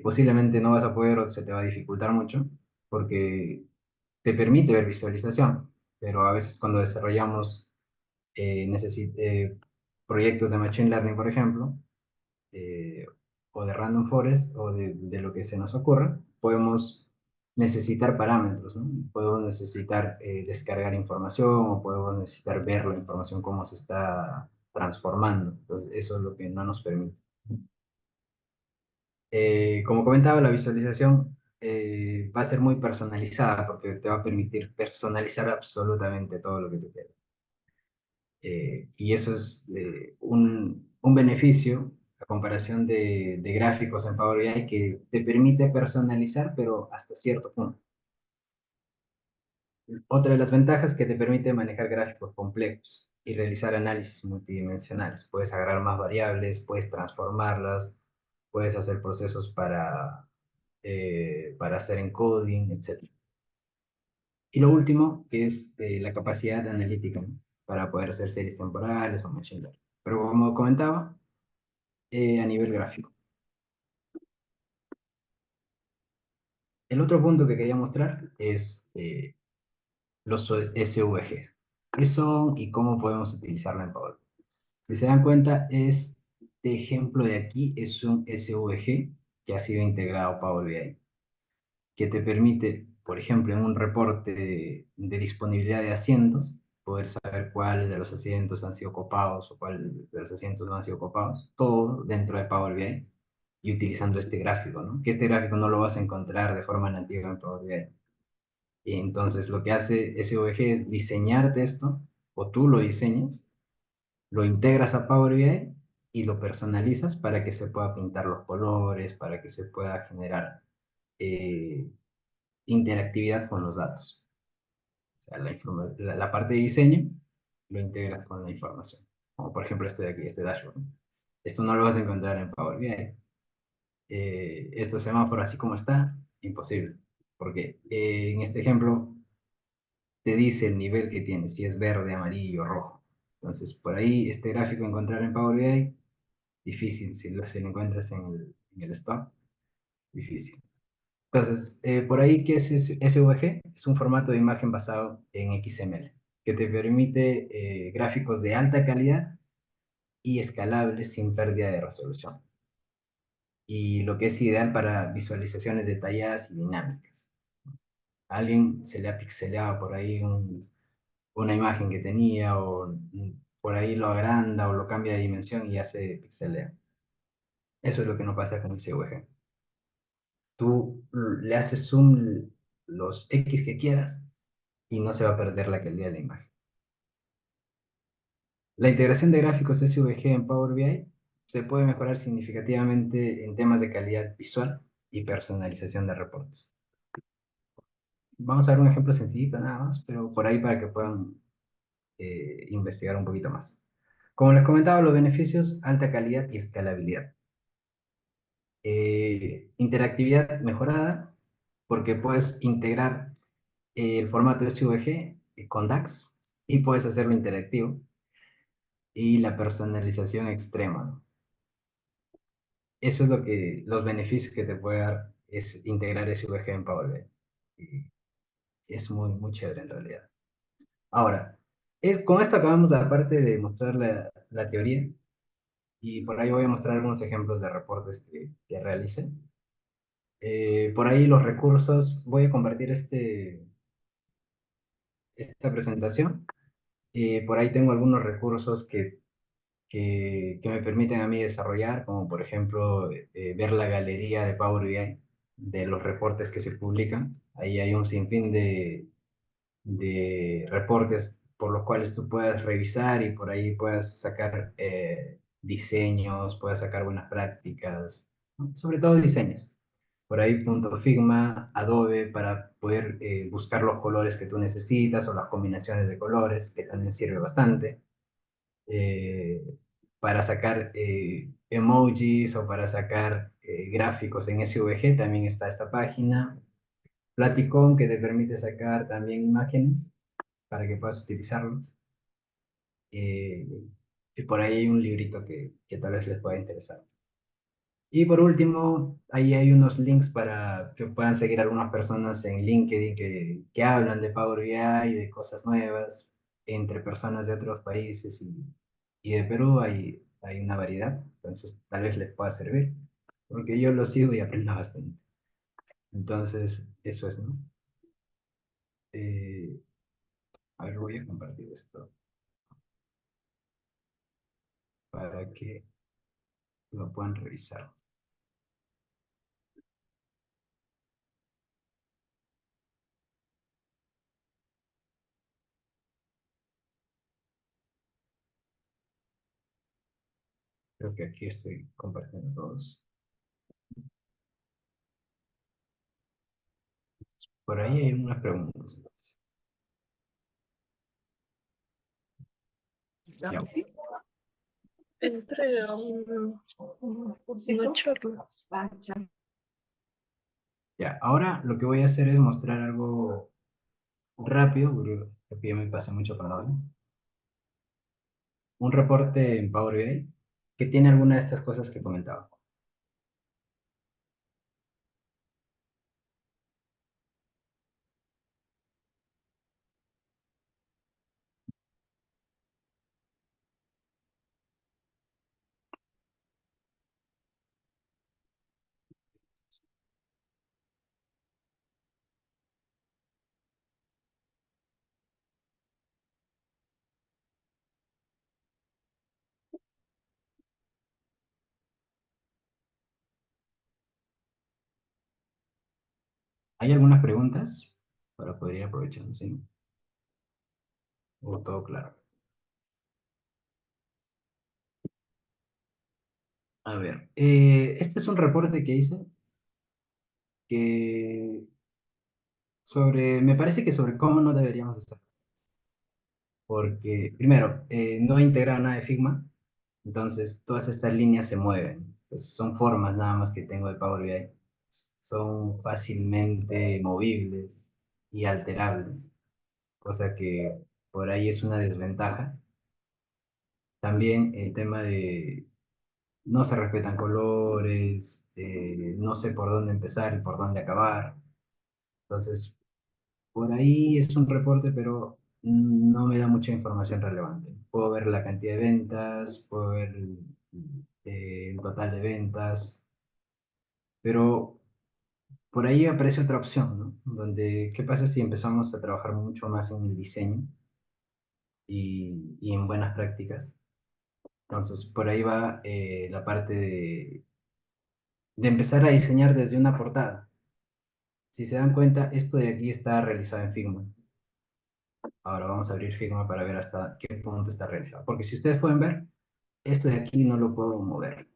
A: posiblemente no vas a poder o se te va a dificultar mucho porque te permite ver visualización, pero a veces cuando desarrollamos proyectos de Machine Learning, por ejemplo, eh, o de Random Forest o de lo que se nos ocurra, podemos necesitar parámetros, ¿no? Podemos necesitar descargar información o podemos necesitar ver la información cómo se está transformando. Entonces, eso es lo que no nos permite. Como comentaba, la visualización va a ser muy personalizada porque te va a permitir personalizar absolutamente todo lo que tú quieras. Y eso es un beneficio a comparación de gráficos en Power BI que te permite personalizar, pero hasta cierto punto. Otra de las ventajas es que te permite manejar gráficos complejos y realizar análisis multidimensionales. Puedes agarrar más variables, puedes transformarlas, puedes hacer procesos para hacer encoding, etc. Y lo último, que es la capacidad analítica, ¿no? Para poder hacer series temporales o machine learning. Pero como comentaba, a nivel gráfico. El otro punto que quería mostrar es los SVG. ¿Qué son y cómo podemos utilizarlo en Power? Si se dan cuenta, este ejemplo de aquí es un SVG que ha sido integrado a Power BI, que te permite, por ejemplo, en un reporte de disponibilidad de asientos, poder saber cuáles de los asientos han sido copados o cuáles de los asientos no han sido copados, todo dentro de Power BI y utilizando este gráfico, ¿no? Que este gráfico no lo vas a encontrar de forma nativa en Power BI. Y entonces lo que hace SVG es diseñarte esto, o tú lo diseñas, lo integras a Power BI y lo personalizas para que se pueda pintar los colores, para que se pueda generar eh, interactividad con los datos. O sea, la parte de diseño lo integras con la información. Como por ejemplo este de aquí, este dashboard, ¿no? Esto no lo vas a encontrar en Power BI. Este semáforo así como está, imposible. Porque en este ejemplo te dice el nivel que tiene, si es verde, amarillo, rojo. Entonces, por ahí este gráfico encontrar en Power BI, difícil. Si lo encuentras en el stock, difícil. Entonces, por ahí, ¿qué es SVG? Es un formato de imagen basado en XML, que te permite gráficos de alta calidad y escalables sin pérdida de resolución. Y lo que es ideal para visualizaciones detalladas y dinámicas. A alguien se le ha pixelado por ahí una imagen que tenía o por ahí lo agranda o lo cambia de dimensión y ya se pixelea. Eso es lo que no pasa con el CVG. Tú le haces zoom los X que quieras y no se va a perder la calidad de la imagen. La integración de gráficos SVG en Power BI se puede mejorar significativamente en temas de calidad visual y personalización de reportes. Vamos a ver un ejemplo sencillito nada más, pero por ahí para que puedan investigar un poquito más. Como les comentaba, los beneficios, alta calidad y escalabilidad. Interactividad mejorada, porque puedes integrar el formato SVG con DAX y puedes hacerlo interactivo. Y la personalización extrema, ¿no? Eso es lo que, los beneficios que te puede dar es integrar SVG en Power BI. Y es muy, muy chévere en realidad. Ahora, con esto acabamos la parte de mostrar la teoría y por ahí voy a mostrar algunos ejemplos de reportes que realicé. Por ahí los recursos, voy a compartir esta presentación. Por ahí tengo algunos recursos que me permiten a mí desarrollar, como por ejemplo ver la galería de Power BI de los reportes que se publican. Ahí hay un sinfín de reportes por los cuales tú puedas revisar y por ahí puedas sacar diseños, puedas sacar buenas prácticas, ¿no? Sobre todo diseños. Por ahí punto Figma, Adobe, para poder buscar los colores que tú necesitas o las combinaciones de colores, que también sirve bastante. eh, para sacar emojis o para sacar gráficos en SVG, también está esta página. Platicon, que te permite sacar también imágenes para que puedas utilizarlos. Eh, y por ahí hay un librito que tal vez les pueda interesar. Y por último, ahí hay unos links para que puedan seguir algunas personas en LinkedIn que hablan de Power BI y de cosas nuevas entre personas de otros países y de Perú hay una variedad, entonces tal vez les pueda servir, porque yo lo sigo y aprendo bastante. Entonces, eso es, ¿no? Eh, a ver, voy a compartir esto para que lo puedan revisar. Creo que aquí estoy compartiendo todos. Por ahí hay unas preguntas. Ya.
C: Entre una charla.
A: Ya, ahora lo que voy a hacer es mostrar algo rápido, porque ya me pasé mucho con ahora. Un reporte en Power BI que tiene alguna de estas cosas que comentaba. ¿Hay algunas preguntas para poder ir aprovechando? ¿Sí? ¿O todo claro? A ver, este es un reporte que hice que me parece que sobre cómo no deberíamos estar. Porque, primero, no integra nada de Figma, entonces todas estas líneas se mueven. Pues son formas nada más que tengo de Power BI. Son fácilmente movibles y alterables, cosa que por ahí es una desventaja. También el tema de no se respetan colores, no sé por dónde empezar y por dónde acabar. Entonces, por ahí es un reporte, pero no me da mucha información relevante. Puedo ver la cantidad de ventas, puedo ver el total de ventas, pero por ahí aparece otra opción, ¿no? Donde, ¿qué pasa si empezamos a trabajar mucho más en el diseño y en buenas prácticas? Entonces, por ahí va la parte de empezar a diseñar desde una portada. Si se dan cuenta, esto de aquí está realizado en Figma. Ahora vamos a abrir Figma para ver hasta qué punto está realizado. Porque si ustedes pueden ver, esto de aquí no lo puedo mover.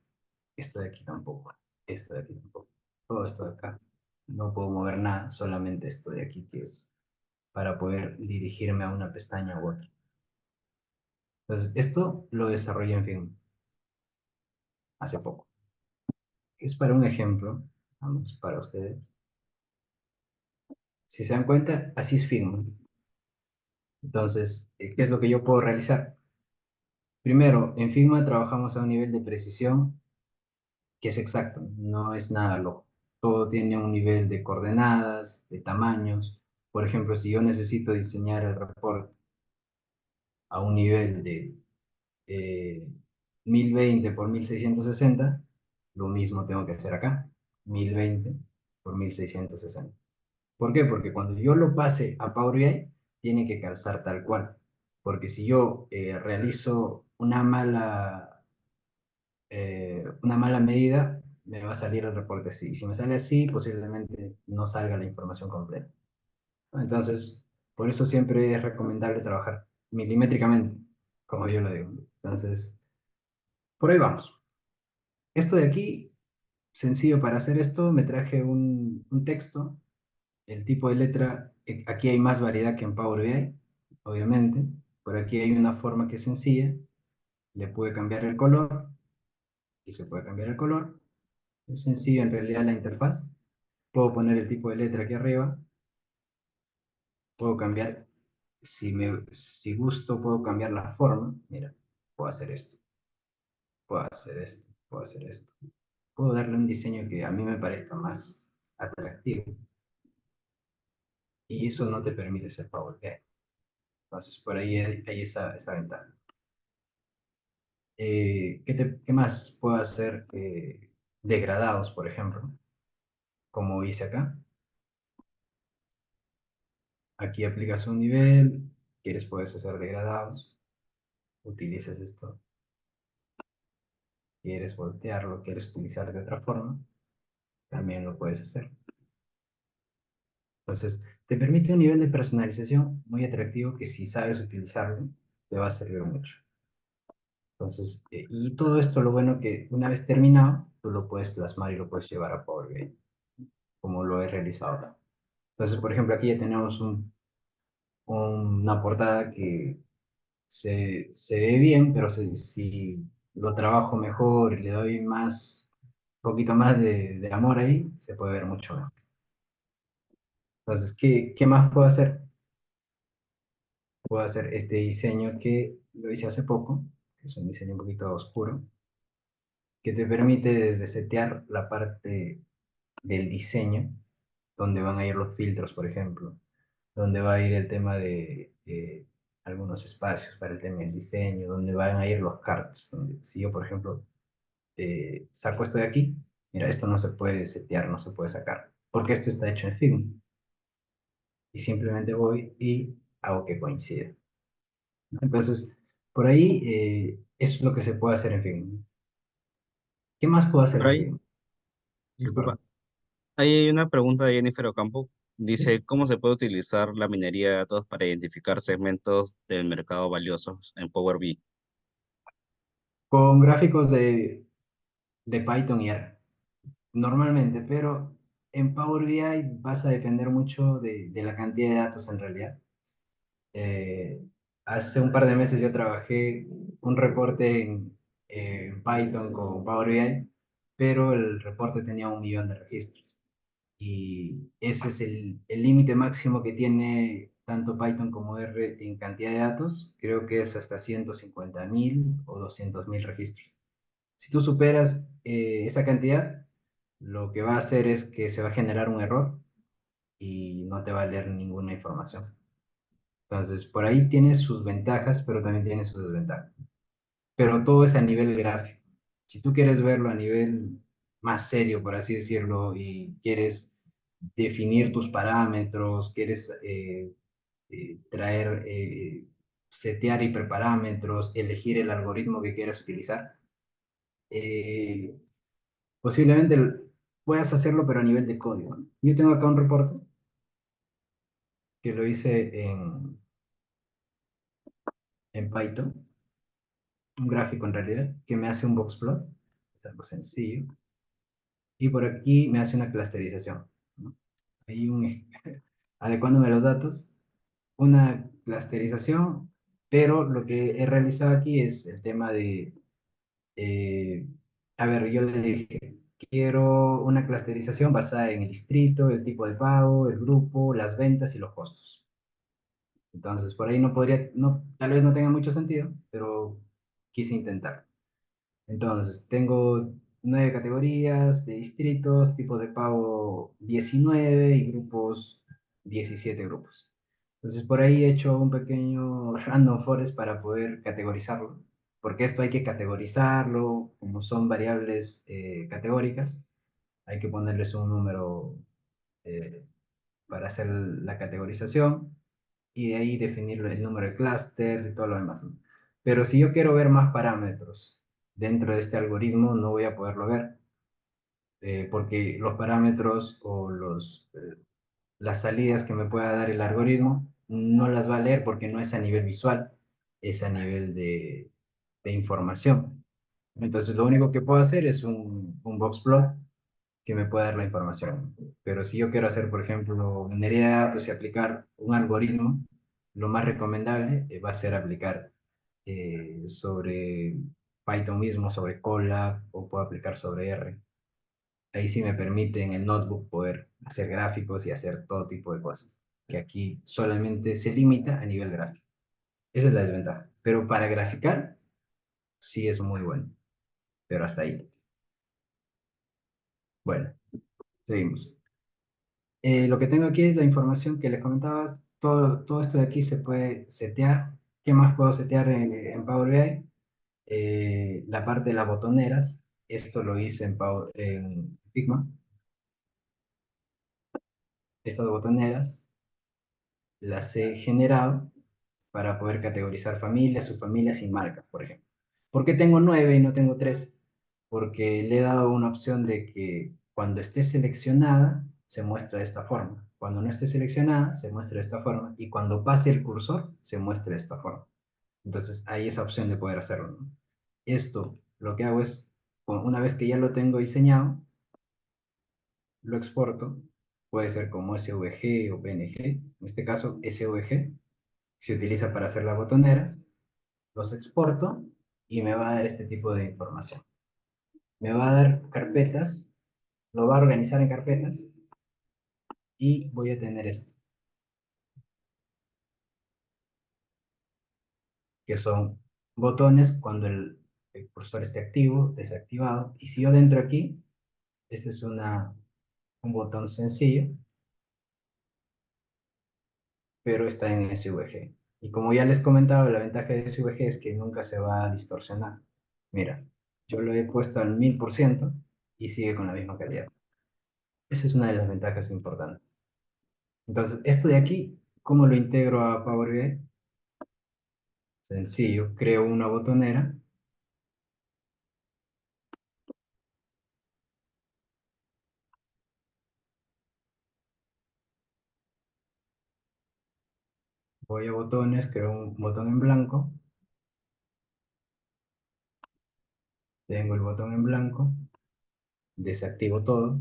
A: Esto de aquí tampoco. Esto de aquí tampoco. Todo esto de acá. No puedo mover nada, solamente esto de aquí que es para poder dirigirme a una pestaña u otra. Entonces, esto lo desarrollé en Figma hace poco. Es para un ejemplo, vamos, para ustedes. Si se dan cuenta, así es Figma. Entonces, ¿qué es lo que yo puedo realizar? Primero, en Figma trabajamos a un nivel de precisión que es exacto, no es nada loco. Todo tiene un nivel de coordenadas, de tamaños. Por ejemplo, si yo necesito diseñar el reporte a un nivel de 1020 por 1660, lo mismo tengo que hacer acá, 1020 por 1660. ¿Por qué? Porque cuando yo lo pase a Power BI, tiene que calzar tal cual. Porque si yo realizo una mala medida, me va a salir el reporte así. Y si me sale así, posiblemente no salga la información completa. Entonces, por eso siempre es recomendable trabajar milimétricamente, como yo lo digo. Entonces, por ahí vamos. Esto de aquí, sencillo para hacer esto, me traje un texto, el tipo de letra, aquí hay más variedad que en Power BI, obviamente. Por aquí hay una forma que es sencilla, le puede cambiar el color, y se puede cambiar el color. Es sencillo en realidad la interfaz. Puedo poner el tipo de letra aquí arriba, puedo cambiar, si gusto, puedo cambiar la forma. Mira, puedo hacer esto, puedo hacer esto, puedo hacer esto. Puedo darle un diseño que a mí me parezca más atractivo. Y eso no te permite ser Power BI. Entonces, por ahí hay esa ventaja. ¿Qué más puedo hacer? Degradados, por ejemplo, como hice acá. Aquí aplicas un nivel, quieres, puedes hacer degradados, utilizas esto, quieres voltearlo, quieres utilizar de otra forma, también lo puedes hacer. Entonces, te permite un nivel de personalización muy atractivo que si sabes utilizarlo, te va a servir mucho. Entonces, y todo esto, lo bueno que una vez terminado, tú lo puedes plasmar y lo puedes llevar a Power BI, como lo he realizado ahora. Entonces, por ejemplo, aquí ya tenemos una portada que se ve bien, pero si lo trabajo mejor y le doy un poquito más de amor ahí, se puede ver mucho mejor. Entonces, ¿qué más puedo hacer? Puedo hacer este diseño que lo hice hace poco, que es un diseño un poquito oscuro, que te permite desde setear la parte del diseño, donde van a ir los filtros, por ejemplo, donde va a ir el tema de algunos espacios para el tema del diseño, donde van a ir los cards. Si yo, por ejemplo, saco esto de aquí, mira, esto no se puede setear, no se puede sacar, porque esto está hecho en Figma. Y simplemente voy y hago que coincida. Entonces, por ahí eso es lo que se puede hacer en Figma. ¿Qué más puedo hacer
B: Por
A: en
B: ahí,
A: Figma? Sí,
B: disculpa,
A: perdón.
B: ahí hay una pregunta de Jennifer Ocampo. Dice, ¿cómo se puede utilizar la minería de datos para identificar segmentos del mercado valiosos en Power BI?
A: Con gráficos de Python y R, normalmente, pero en Power BI vas a depender mucho de la cantidad de datos en realidad. Eh, Hace un par de meses yo trabajé un reporte en Python con Power BI, pero el reporte tenía 1 millón de registros. Y ese es el límite máximo que tiene tanto Python como R en cantidad de datos. Creo que es hasta 150.000 o 200.000 registros. Si tú superas esa cantidad, lo que va a hacer es que se va a generar un error y no te va a leer ninguna información. Entonces, por ahí tiene sus ventajas, pero también tiene sus desventajas. Pero todo es a nivel gráfico. Si tú quieres verlo a nivel más serio, por así decirlo, y quieres definir tus parámetros, quieres traer, setear hiperparámetros, elegir el algoritmo que quieras utilizar, eh, posiblemente puedas hacerlo, pero a nivel de código, ¿no? Yo tengo acá un reporte que lo hice en Python, un gráfico en realidad, que me hace un boxplot, es algo sencillo, y por aquí me hace una clusterización, ¿no? Hay adecuándome los datos, una clusterización, Pero lo que he realizado aquí es el tema de, eh, a ver, yo le dije, quiero una clusterización basada en el distrito, el tipo de pago, el grupo, las ventas y los costos. Entonces, por ahí no podría, no, tal vez no tenga mucho sentido, pero quise intentar. Entonces, tengo 9 categorías de distritos, tipos de pago 19 y grupos 17 grupos. Entonces, por ahí he hecho un pequeño random forest para poder categorizarlo, porque esto hay que categorizarlo, como son variables categóricas, hay que ponerles un número eh, para hacer la categorización y de ahí definir el número de clúster y todo lo demás, ¿no? Pero si yo quiero ver más parámetros dentro de este algoritmo, no voy a poderlo ver, porque los parámetros o las salidas que me pueda dar el algoritmo no las va a leer porque no es a nivel visual, es a nivel de información. Entonces, lo único que puedo hacer es un boxplot que me pueda dar la información. Pero si yo quiero hacer, por ejemplo, minería de datos y aplicar un algoritmo, lo más recomendable va a ser aplicar sobre Python mismo, sobre Colab, o puedo aplicar sobre R. Ahí sí me permite en el notebook poder hacer gráficos y hacer todo tipo de cosas, que aquí solamente se limita a nivel gráfico. Esa es la desventaja. Pero para graficar, sí es muy bueno, pero hasta ahí. Bueno, seguimos. Lo que tengo aquí es la información que le comentabas. Todo esto de aquí se puede setear. ¿Qué más puedo setear en Power BI? La parte de las botoneras. Esto lo hice en Figma. Estas botoneras las he generado para poder categorizar familias, subfamilias y marcas, por ejemplo. ¿Por qué tengo 9 y no tengo 3? Porque le he dado una opción de que cuando esté seleccionada se muestra de esta forma, cuando no esté seleccionada se muestra de esta forma y cuando pase el cursor se muestra de esta forma. Entonces hay esa opción de poder hacerlo, ¿no? Esto lo que hago es, una vez que ya lo tengo diseñado, lo exporto, puede ser como SVG o PNG, en este caso SVG, se utiliza para hacer las botoneras, los exporto y me va a dar este tipo de información. Me va a dar carpetas, lo va a organizar en carpetas y voy a tener esto, que son botones cuando el cursor esté activo, desactivado. Y si yo dentro aquí, este es un botón sencillo, pero está en SVG. Y como ya les comentaba, la ventaja de SVG es que nunca se va a distorsionar. Mira, yo lo he puesto al 1000% y sigue con la misma calidad. Esa es una de las ventajas importantes. Entonces, esto de aquí, ¿cómo lo integro a Power BI? Sencillo, creo una botonera, voy a botones, creo un botón en blanco, tengo el botón en blanco, desactivo todo,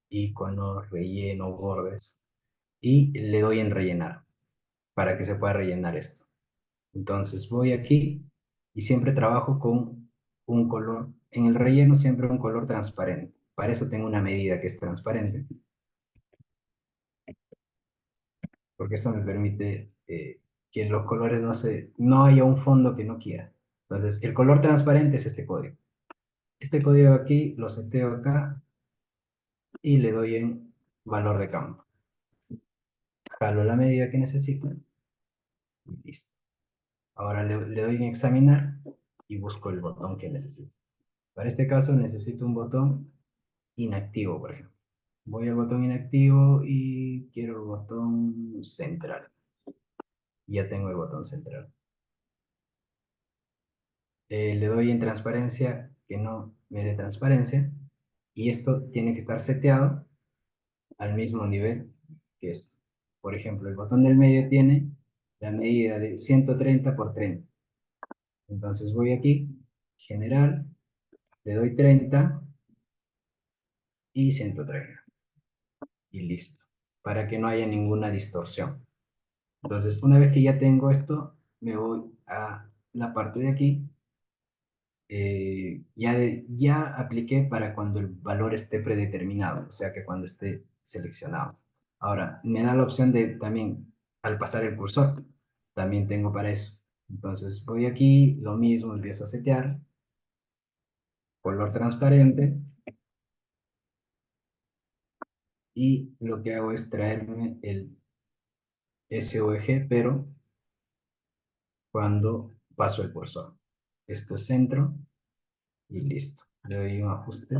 A: icono, relleno, bordes, y le doy en rellenar, para que se pueda rellenar esto. Entonces voy aquí y siempre trabajo con un color, en el relleno siempre un color transparente. Para eso tengo una medida que es transparente, porque eso me permite que los colores no haya un fondo que no quiera. Entonces, el color transparente es este código. Este código aquí lo seteo acá y le doy en valor de campo. Jalo la medida que necesito y listo. Ahora le doy en examinar y busco el botón que necesito. Para este caso necesito un botón inactivo, por ejemplo. Voy al botón inactivo y quiero el botón central. Ya tengo el botón central. Le doy en transparencia, que no me dé transparencia, y esto tiene que estar seteado al mismo nivel que esto. Por ejemplo, el botón del medio tiene la medida de 130 por 30. Entonces voy aquí, general, le doy 30 y 130. Y listo, para que no haya ninguna distorsión. Entonces, una vez que ya tengo esto, me voy a la parte de aquí. Ya apliqué para cuando el valor esté predeterminado, o sea que cuando esté seleccionado. Ahora, me da la opción de también, al pasar el cursor, también tengo para eso. Entonces, voy aquí, lo mismo, empiezo a setear, color transparente, y lo que hago es traerme el SVG, pero cuando paso el cursor. Esto es centro y listo. Le doy un ajuste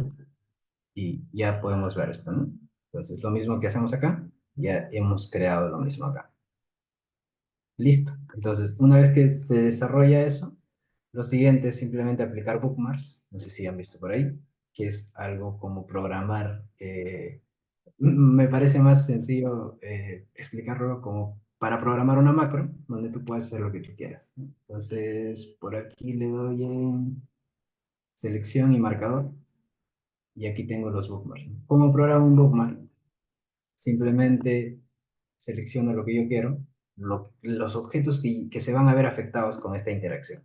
A: y ya podemos ver esto, ¿no? Entonces, lo mismo que hacemos acá, ya hemos creado lo mismo acá. Listo. Entonces, una vez que se desarrolla eso, lo siguiente es simplemente aplicar bookmarks, no sé si han visto por ahí, que es algo como programar. Me parece más sencillo explicarlo como para programar una macro, donde tú puedes hacer lo que tú quieras, ¿no? Entonces, por aquí le doy en selección y marcador, y aquí tengo los bookmarks, ¿no? ¿Cómo programo un bookmark? Simplemente selecciono lo que yo quiero, los objetos que se van a ver afectados con esta interacción.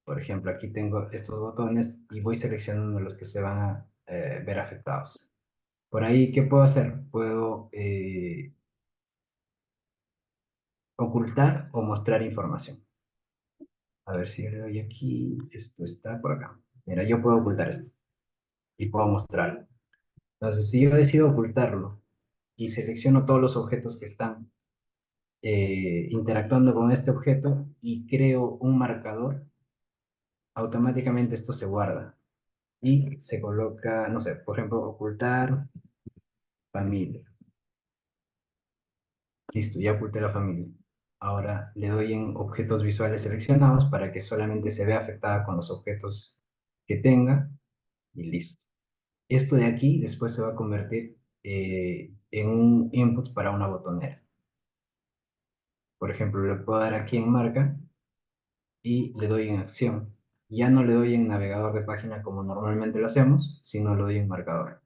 A: Por ejemplo, aquí tengo estos botones y voy seleccionando los que se van a ver afectados. Por ahí, ¿qué puedo hacer? Puedo ocultar o mostrar información. A ver si le doy aquí, esto está por acá. Mira, yo puedo ocultar esto y puedo mostrarlo. Entonces, si yo decido ocultarlo y selecciono todos los objetos que están interactuando con este objeto y creo un marcador, automáticamente esto se guarda y se coloca, no sé, por ejemplo, ocultar familia. Listo, ya oculté la familia. Ahora le doy en objetos visuales seleccionados para que solamente se vea afectada con los objetos que tenga y listo. Esto de aquí después se va a convertir en un input para una botonera. Por ejemplo, le puedo dar aquí en marca y le doy en acción. Ya no le doy en navegador de página como normalmente lo hacemos, sino le doy en marcador.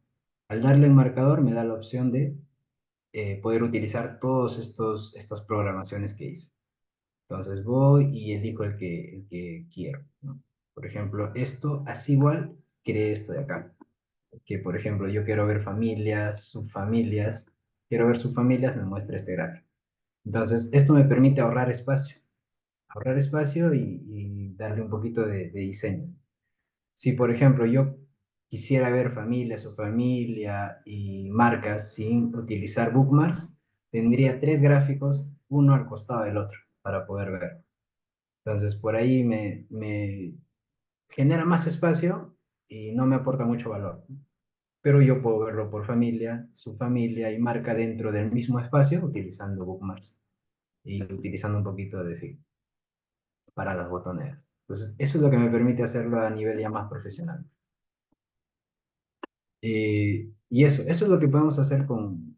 A: Al darle en marcador me da la opción de poder utilizar todas estas programaciones que hice. Entonces voy y elijo el que quiero, ¿no? Por ejemplo, esto, así igual, creé esto de acá. Que por ejemplo, yo quiero ver familias, subfamilias, quiero ver subfamilias, me muestra este gráfico. Entonces, esto me permite ahorrar espacio y darle un poquito de diseño. Si, por ejemplo, yo quisiera ver familias o familia y marcas sin utilizar bookmarks, tendría tres gráficos, uno al costado del otro, para poder ver. Entonces, por ahí me genera más espacio y no me aporta mucho valor. Pero yo puedo verlo por familia, subfamilia y marca dentro del mismo espacio utilizando bookmarks y utilizando un poquito de Figma para las botoneras. Entonces, eso es lo que me permite hacerlo a nivel ya más profesional. Y eso es lo que podemos hacer con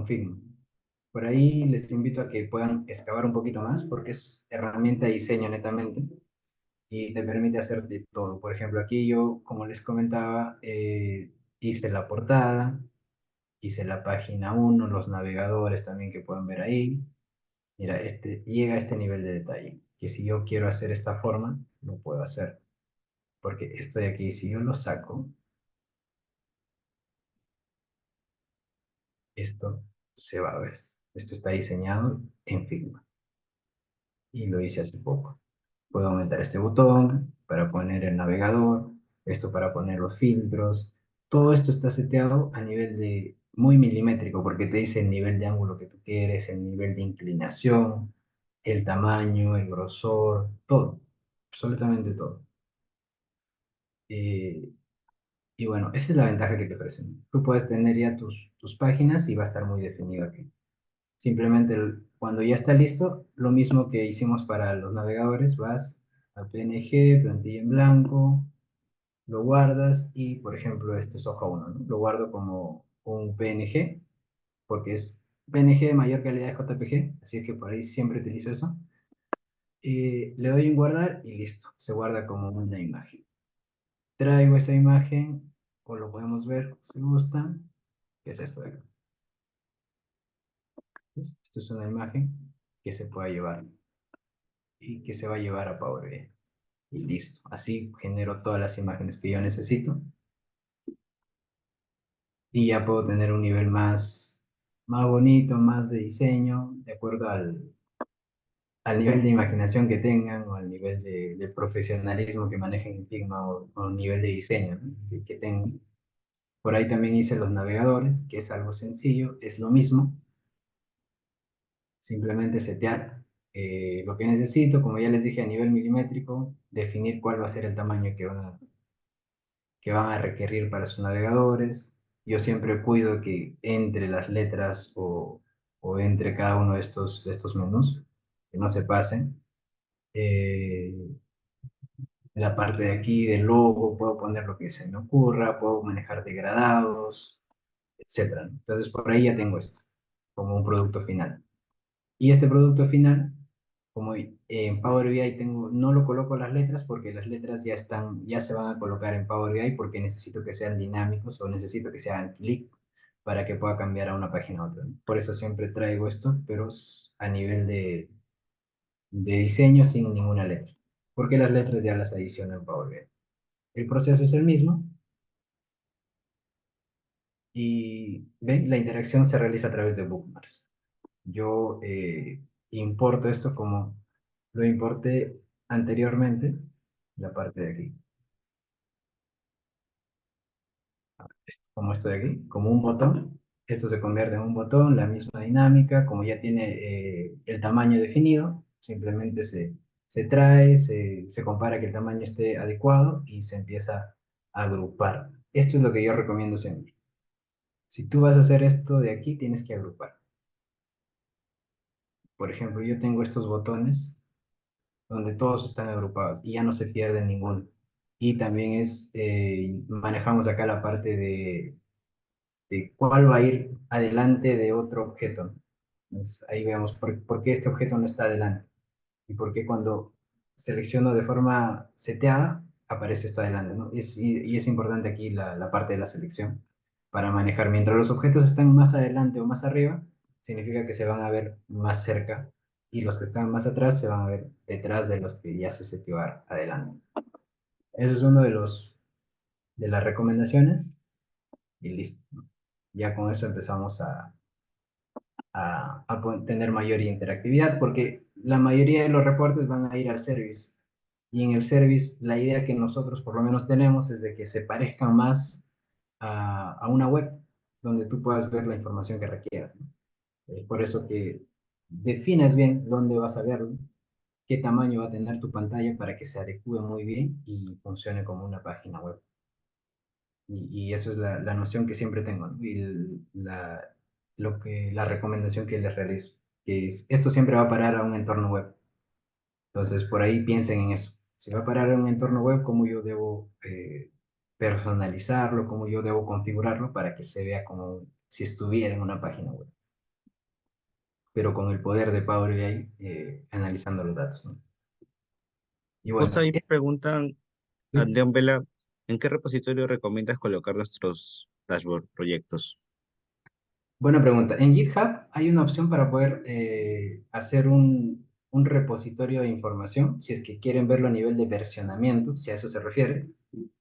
A: Figma. Por ahí les invito a que puedan excavar un poquito más porque es herramienta de diseño netamente y te permite hacer de todo. Por ejemplo, aquí yo, como les comentaba, hice la portada, hice la página uno, los navegadores también que pueden ver ahí. Mira, este llega a este nivel de detalle, que si yo quiero hacer esta forma, lo puedo hacer. Porque esto de aquí, si yo lo saco, esto se va a ver. Esto está diseñado en Figma y lo hice hace poco. Puedo aumentar este botón para poner el navegador, esto para poner los filtros. Todo esto está seteado a nivel de muy milimétrico porque te dice el nivel de ángulo que tú quieres, el nivel de inclinación, el tamaño, el grosor, todo, absolutamente todo. Eh, y bueno, esa es la ventaja que te ofrecen. Tú puedes tener ya tus páginas y va a estar muy definido aquí. Simplemente cuando ya está listo, lo mismo que hicimos para los navegadores, vas a PNG, plantilla en blanco, lo guardas y, por ejemplo, este es hoja 1, ¿no? Lo guardo como un PNG, porque es PNG de mayor calidad de JPG, así que por ahí siempre utilizo eso. Le doy en guardar y listo, se guarda como una imagen. Traigo esa imagen, o lo podemos ver si gusta, que es esto de acá. ¿Ves? Esto es una imagen que se puede llevar y que se va a llevar a Power BI. Y listo. Así genero todas las imágenes que yo necesito y ya puedo tener un nivel más bonito, más de diseño, de acuerdo al nivel de imaginación que tengan o al nivel de profesionalismo que manejen en Figma o nivel de diseño, ¿no? que tengan. Por ahí también hice los navegadores, que es algo sencillo, es lo mismo, simplemente setear lo que necesito, como ya les dije a nivel milimétrico, definir cuál va a ser el tamaño que van a requerir para sus navegadores. Yo siempre cuido que entre las letras o entre cada uno de estos menús, que no se pasen. Eh, la parte de aquí del logo, puedo poner lo que se me ocurra, puedo manejar degradados, etcétera. Entonces, por ahí ya tengo esto como un producto final. Y este producto final, como en Power BI tengo, no lo coloco las letras porque las letras ya están, ya se van a colocar en Power BI porque necesito que sean dinámicos o necesito que se hagan clic para que pueda cambiar a una página a otra, ¿no? Por eso siempre traigo esto, pero a nivel de diseño sin ninguna letra, porque las letras ya las adiciono en Power BI. El proceso es el mismo y ven, la interacción se realiza a través de bookmarks. Yo importo esto como lo importé anteriormente, la parte de aquí, como esto de aquí, como un botón. Esto se convierte en un botón, la misma dinámica, como ya tiene el tamaño definido, simplemente se trae, se compara que el tamaño esté adecuado y se empieza a agrupar. Esto es lo que yo recomiendo siempre. Si tú vas a hacer esto de aquí, tienes que agrupar. Por ejemplo, yo tengo estos botones donde todos están agrupados y ya no se pierde ninguno. Y también manejamos acá la parte de cuál va a ir adelante de otro objeto. Entonces, ahí vemos por qué este objeto no está adelante y por qué cuando selecciono de forma seteada aparece esto adelante, ¿no? Y es importante aquí la parte de la selección para manejar. Mientras los objetos están más adelante o más arriba, significa que se van a ver más cerca y los que están más atrás se van a ver detrás de los que ya se setearon adelante. Eso es uno de las recomendaciones y listo, ¿no? Ya con eso empezamos a tener mayor interactividad, porque la mayoría de los reportes van a ir al service. Y en el service, la idea que nosotros por lo menos tenemos es de que se parezcan más a una web, donde tú puedas ver la información que requieras, ¿no? Por eso que defines bien dónde vas a verlo, qué tamaño va a tener tu pantalla para que se adecue muy bien y funcione como una página web. Y eso es la noción que siempre tengo, ¿no? Y la recomendación que les realizo, que es, esto siempre va a parar a un entorno web. Entonces, por ahí piensen en eso. Si va a parar a un entorno web, ¿cómo yo debo personalizarlo? ¿Cómo yo debo configurarlo para que se vea como si estuviera en una página web? Pero con el poder de Power BI analizando los datos, ¿no? Y
B: Justo
A: bueno,
B: ahí preguntan,
A: ¿sí?
B: Adrián Vela, ¿en qué repositorio recomiendas colocar nuestros dashboard proyectos?
A: Buena pregunta. En GitHub hay una opción para poder hacer un repositorio de información, si es que quieren verlo a nivel de versionamiento, si a eso se refiere.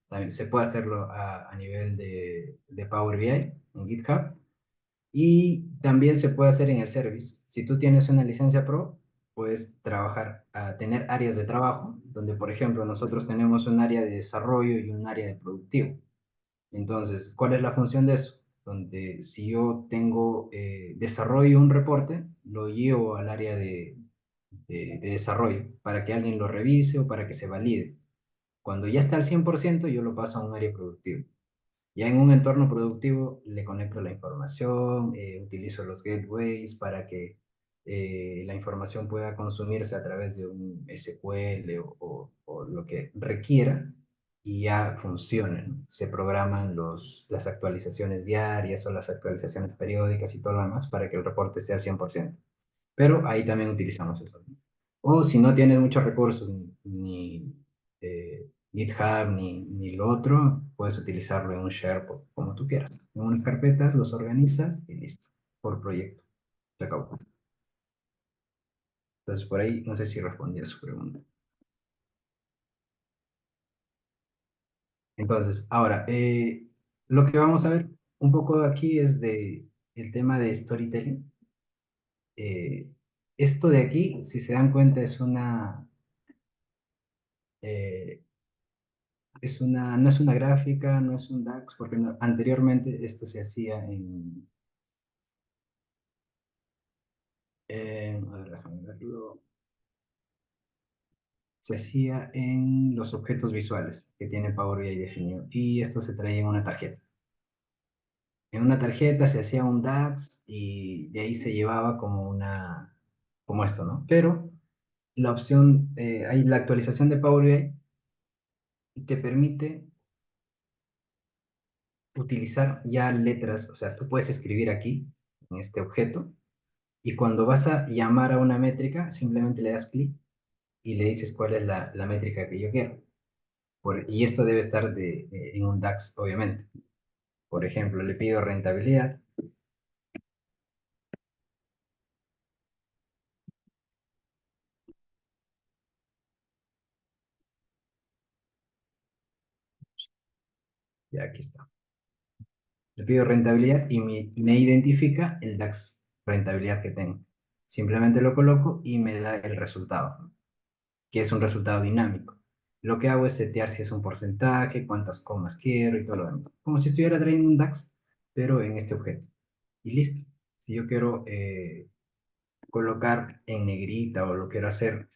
A: También se puede hacerlo a nivel de Power BI en GitHub. Y también se puede hacer en el service. Si tú tienes una licencia Pro, puedes trabajar, tener áreas de trabajo, donde, por ejemplo, nosotros tenemos un área de desarrollo y un área de productivo. Entonces, ¿cuál es la función de eso? Donde si yo tengo desarrollo un reporte, lo llevo al área de desarrollo para que alguien lo revise o para que se valide. Cuando ya está al 100%, yo lo paso a un área productiva. Ya en un entorno productivo le conecto la información, utilizo los gateways para que la información pueda consumirse a través de un SQL o lo que requiera y ya funcione, ¿no? Se programan las actualizaciones diarias o las actualizaciones periódicas y todo lo demás para que el reporte sea al 100%. Pero ahí también utilizamos eso, ¿no? O si no tienes muchos recursos, ni GitHub, ni lo otro, puedes utilizarlo en un SharePoint, como tú quieras. En unas carpetas los organizas y listo, por proyecto. Se acabó. Entonces, por ahí, no sé si respondí a su pregunta. Entonces, ahora, lo que vamos a ver un poco aquí es de el tema de storytelling. Eh, Esto de aquí, si se dan cuenta, eh, no es una gráfica, no es un DAX, porque anteriormente esto se hacía a ver, déjame verlo, se hacía en los objetos visuales que tiene Power BI definido, y esto se traía en una tarjeta. En una tarjeta se hacía un DAX y de ahí se llevaba como esto, ¿no? Pero la opción, hay la actualización de Power BI te permite utilizar ya letras, o sea, tú puedes escribir aquí, en este objeto, y cuando vas a llamar a una métrica, simplemente le das clic y le dices cuál es la métrica que yo quiero. Y esto debe estar en un DAX, obviamente. Por ejemplo, le pido rentabilidad. Ya aquí está. Le pido rentabilidad y me identifica el DAX rentabilidad que tengo. Simplemente lo coloco y me da el resultado, ¿no? Que es un resultado dinámico. Lo que hago es setear si es un porcentaje, cuántas comas quiero y todo lo demás. Como si estuviera trayendo un DAX, pero en este objeto. Y listo. Si yo quiero colocar en negrita o lo quiero hacer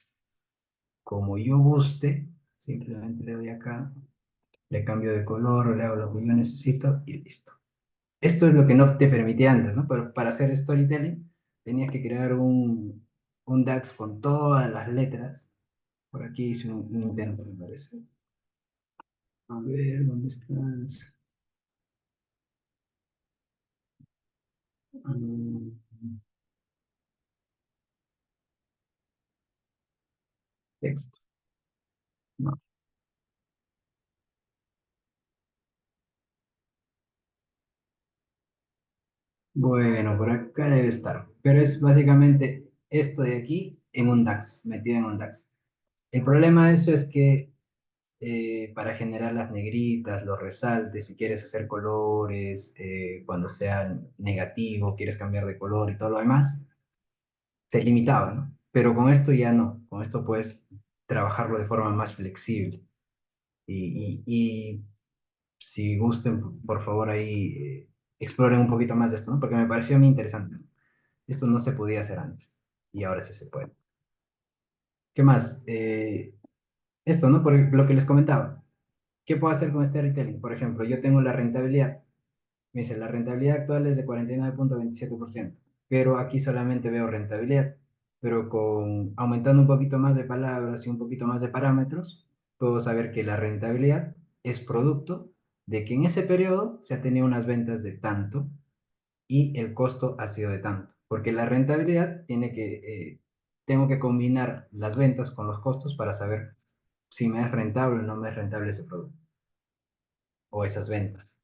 A: como yo guste, simplemente le doy acá, le cambio de color o le hago lo que yo necesito y listo. Esto es lo que no te permitía antes, ¿no? Pero para hacer storytelling tenías que crear un DAX con todas las letras. Por aquí hice un intento, me parece. A ver, ¿dónde estás? Mm, Texto. No. Bueno, por acá debe estar. Pero es básicamente esto de aquí en un DAX, metido en un DAX. El problema de eso es que para generar las negritas, los resaltes, si quieres hacer colores, cuando sea negativo, quieres cambiar de color y todo lo demás, se limitaba, ¿no? Pero con esto ya no. Con esto puedes trabajarlo de forma más flexible. Y si gusten, por favor, ahí exploren un poquito más de esto, ¿no? Porque me pareció a mí interesante, ¿no? Esto no se podía hacer antes y ahora sí se puede. ¿Qué más? Esto, ¿no? Por lo que les comentaba. ¿Qué puedo hacer con este retailing? Por ejemplo, yo tengo la rentabilidad. Me dice, la rentabilidad actual es de 49,27%, pero aquí solamente veo rentabilidad. Pero con aumentando un poquito más de palabras y un poquito más de parámetros, puedo saber que la rentabilidad es producto de que en ese periodo se ha tenido unas ventas de tanto y el costo ha sido de tanto. Porque la rentabilidad tengo que combinar las ventas con los costos para saber si me es rentable o no me es rentable ese producto o esas ventas.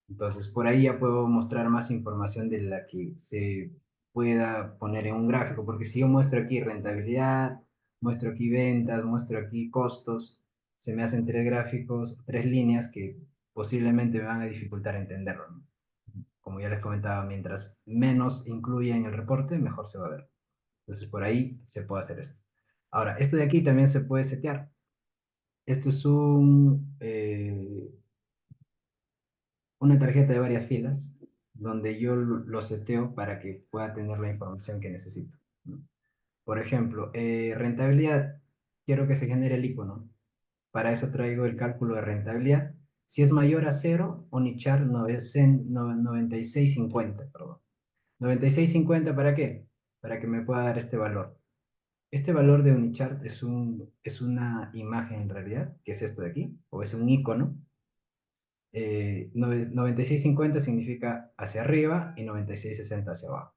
A: Entonces, por ahí ya puedo mostrar más información de la que se pueda poner en un gráfico, porque si yo muestro aquí rentabilidad, muestro aquí ventas, muestro aquí costos, se me hacen tres gráficos, tres líneas que posiblemente me van a dificultar entenderlo, ¿no? Como ya les comentaba, mientras menos incluya en el reporte, mejor se va a ver. Entonces, por ahí se puede hacer esto. Ahora, esto de aquí también se puede setear. Esto es una tarjeta de varias filas donde yo lo seteo para que pueda tener la información que necesito, ¿no? Por ejemplo, rentabilidad, quiero que se genere el icono. Para eso traigo el cálculo de rentabilidad. Si es mayor a cero, Onichar 9650, perdón. 9650, ¿para qué? Para que me pueda dar este valor. Este valor de Unichart es una imagen en realidad, que es esto de aquí, o es un icono. 96.50 significa hacia arriba y 96.60 hacia abajo.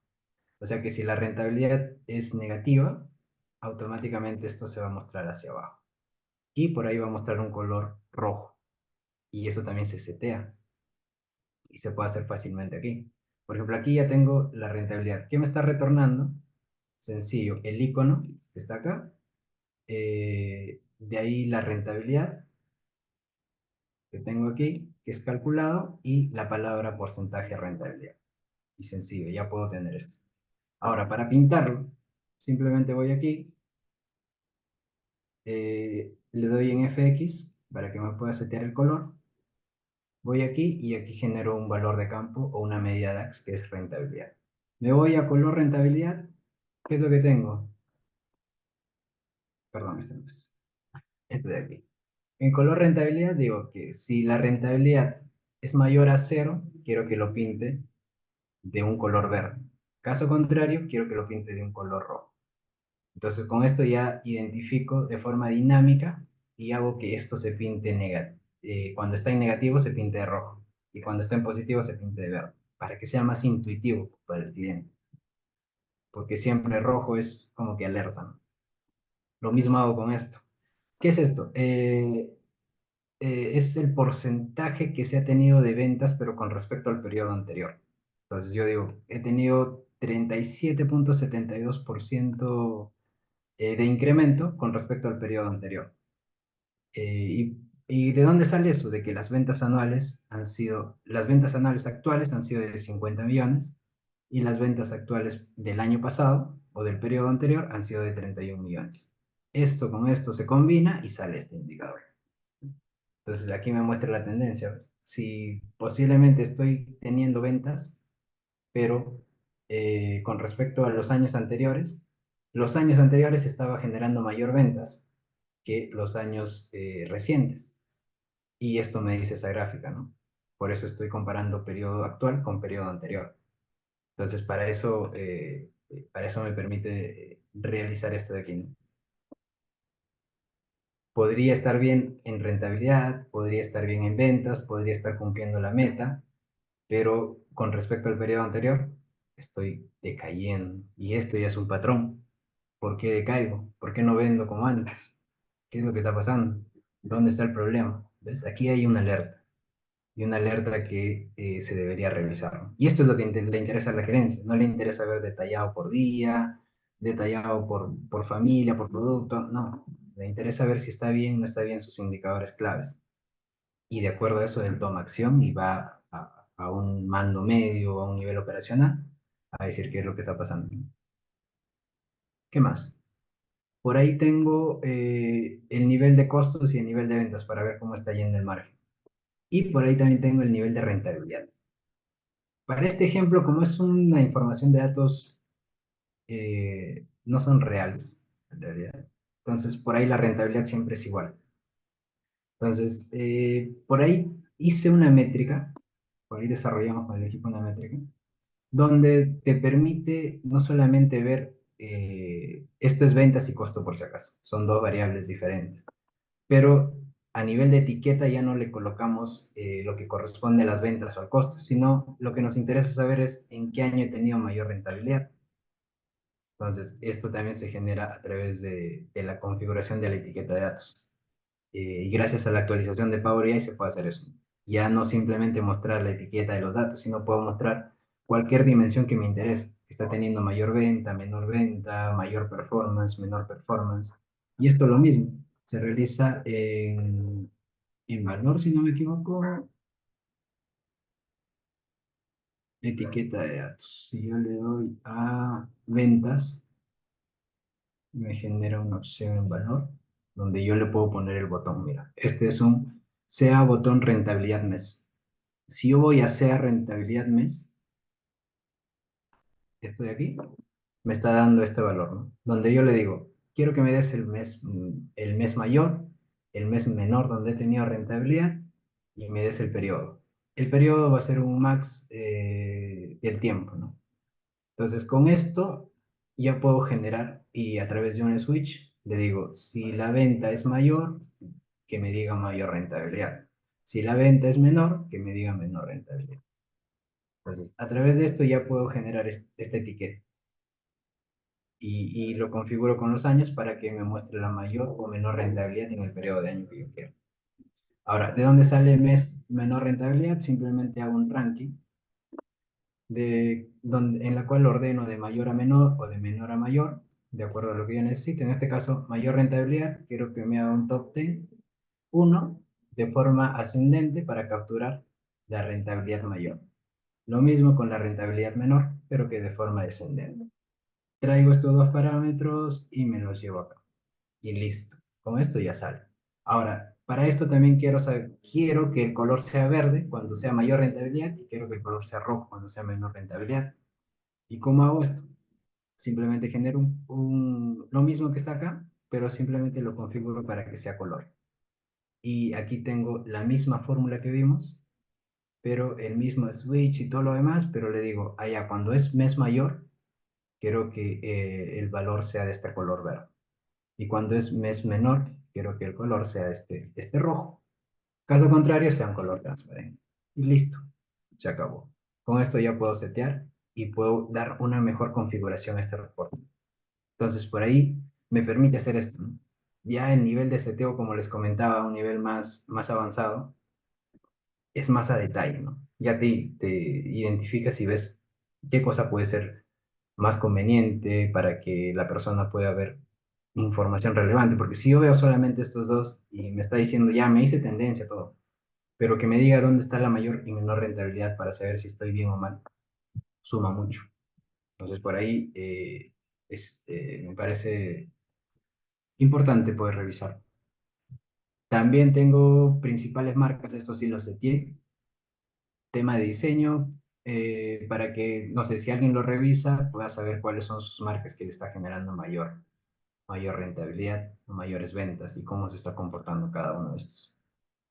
A: O sea que si la rentabilidad es negativa, automáticamente esto se va a mostrar hacia abajo. Y por ahí va a mostrar un color rojo. Y eso también se setea y se puede hacer fácilmente aquí. Por ejemplo, aquí ya tengo la rentabilidad. ¿Qué me está retornando? Sencillo, el icono que está acá, de ahí la rentabilidad que tengo aquí, que es calculado, y la palabra porcentaje rentabilidad. Y sencillo, ya puedo tener esto. Ahora, para pintarlo, simplemente voy aquí, le doy en FX para que me pueda setear el color. Voy aquí y aquí genero un valor de campo o una medida DAX que es rentabilidad. Me voy a color rentabilidad. ¿Qué es lo que tengo? Perdón, este no es. Este de aquí. En color rentabilidad digo que si la rentabilidad es mayor a cero, quiero que lo pinte de un color verde. Caso contrario, quiero que lo pinte de un color rojo. Entonces con esto ya identifico de forma dinámica y hago que esto se pinte negativo. Cuando está en negativo se pinte de rojo y cuando está en positivo se pinte de verde, para que sea más intuitivo para el cliente, porque siempre rojo es como que alerta, ¿no? Lo mismo hago con esto. ¿Qué es esto? Es el porcentaje que se ha tenido de ventas, pero con respecto al periodo anterior. Entonces yo digo, he tenido 37,72% de incremento con respecto al periodo anterior. ¿Y de dónde sale eso? De que las ventas anuales actuales han sido de 50 millones y las ventas actuales del año pasado o del periodo anterior han sido de 31 millones. Esto con esto se combina y sale este indicador. Entonces aquí me muestra la tendencia, ¿ves? Si posiblemente estoy teniendo ventas, pero con respecto a los años anteriores estaba generando mayor ventas que los años recientes. Y esto me dice esa gráfica, ¿no? Por eso estoy comparando periodo actual con periodo anterior. Entonces, para eso me permite realizar esto de aquí, ¿no? Podría estar bien en rentabilidad, podría estar bien en ventas, podría estar cumpliendo la meta, pero con respecto al periodo anterior, estoy decayendo. Y esto ya es un patrón. ¿Por qué decaigo? ¿Por qué no vendo como antes? ¿Qué es lo que está pasando? ¿Dónde está el problema? ¿Ves? Aquí hay una alerta y una alerta que se debería revisar, ¿no? Y esto es lo que le interesa a la gerencia. No le interesa ver detallado por día, detallado por familia, por producto. No, le interesa ver si está bien o no está bien sus indicadores claves. Y de acuerdo a eso, él toma acción y va a un mando medio, a un nivel operacional, a decir qué es lo que está pasando. ¿Qué más? Por ahí tengo el nivel de costos y el nivel de ventas para ver cómo está yendo el margen. Y por ahí también tengo el nivel de rentabilidad. Para este ejemplo, como es una información de datos, no son reales, en realidad. Entonces, por ahí la rentabilidad siempre es igual. Entonces, por ahí hice una métrica, por ahí desarrollamos con el equipo una métrica, donde te permite no solamente ver, esto es ventas y costo por si acaso, son dos variables diferentes, pero a nivel de etiqueta ya no le colocamos lo que corresponde a las ventas o al costo, sino lo que nos interesa saber es en qué año he tenido mayor rentabilidad. Entonces, esto también se genera a través de la configuración de la etiqueta de datos. Y gracias a la actualización de Power BI se puede hacer eso. Ya no simplemente mostrar la etiqueta de los datos, sino puedo mostrar cualquier dimensión que me interese. Está teniendo mayor venta, mayor performance, menor performance. Y esto lo mismo, se realiza en valor, si no me equivoco, etiqueta de datos. Si yo le doy a ventas, me genera una opción en valor donde yo le puedo poner el botón. Mira, este es un sea botón rentabilidad mes. Si yo voy a sea rentabilidad mes, esto de aquí, me está dando este valor, ¿no? Donde yo le digo, quiero que me des el mes mayor, el mes menor donde he tenido rentabilidad y me des el periodo. El periodo va a ser un max del tiempo, ¿no? Entonces, con esto ya puedo generar y a través de un switch le digo, si la venta es mayor, que me diga mayor rentabilidad. Si la venta es menor, que me diga menor rentabilidad. Entonces, a través de esto ya puedo generar esta etiqueta y lo configuro con los años para que me muestre la mayor o menor rentabilidad en el periodo de año que yo quiero. Ahora, ¿de dónde sale mes menor rentabilidad? Simplemente hago un ranking en la cual ordeno de mayor a menor o de menor a mayor, de acuerdo a lo que yo necesito. En este caso, mayor rentabilidad, quiero que me haga un top 10, uno, de forma ascendente para capturar la rentabilidad mayor. Lo mismo con la rentabilidad menor, pero que de forma descendente. Traigo estos dos parámetros y me los llevo acá. Y listo. Con esto ya sale. Ahora, para esto también quiero saber, quiero que el color sea verde cuando sea mayor rentabilidad y quiero que el color sea rojo cuando sea menor rentabilidad. ¿Y cómo hago esto? Simplemente genero lo mismo que está acá, pero simplemente lo configuro para que sea color. Y aquí tengo la misma fórmula que vimos, pero el mismo switch y todo lo demás, pero le digo, allá cuando es mes mayor, quiero que el valor sea de este color verde. Y cuando es mes menor, quiero que el color sea este rojo. Caso contrario, sea un color transparente. Y listo, se acabó. Con esto ya puedo setear y puedo dar una mejor configuración a este reporte. Entonces, por ahí me permite hacer esto, ¿no? Ya el nivel de seteo, como les comentaba, un nivel más avanzado, es más a detalle, ¿no? Ya te identificas y ves qué cosa puede ser más conveniente para que la persona pueda ver información relevante, porque si yo veo solamente estos dos y me está diciendo, ya me hice tendencia, todo, pero que me diga dónde está la mayor y menor rentabilidad para saber si estoy bien o mal, suma mucho. Entonces, por ahí me parece importante poder revisar. También tengo principales marcas, esto sí lo seteé, tema de diseño, para que, no sé, si alguien lo revisa, pueda saber cuáles son sus marcas que le está generando mayor rentabilidad, mayores ventas y cómo se está comportando cada uno de estos.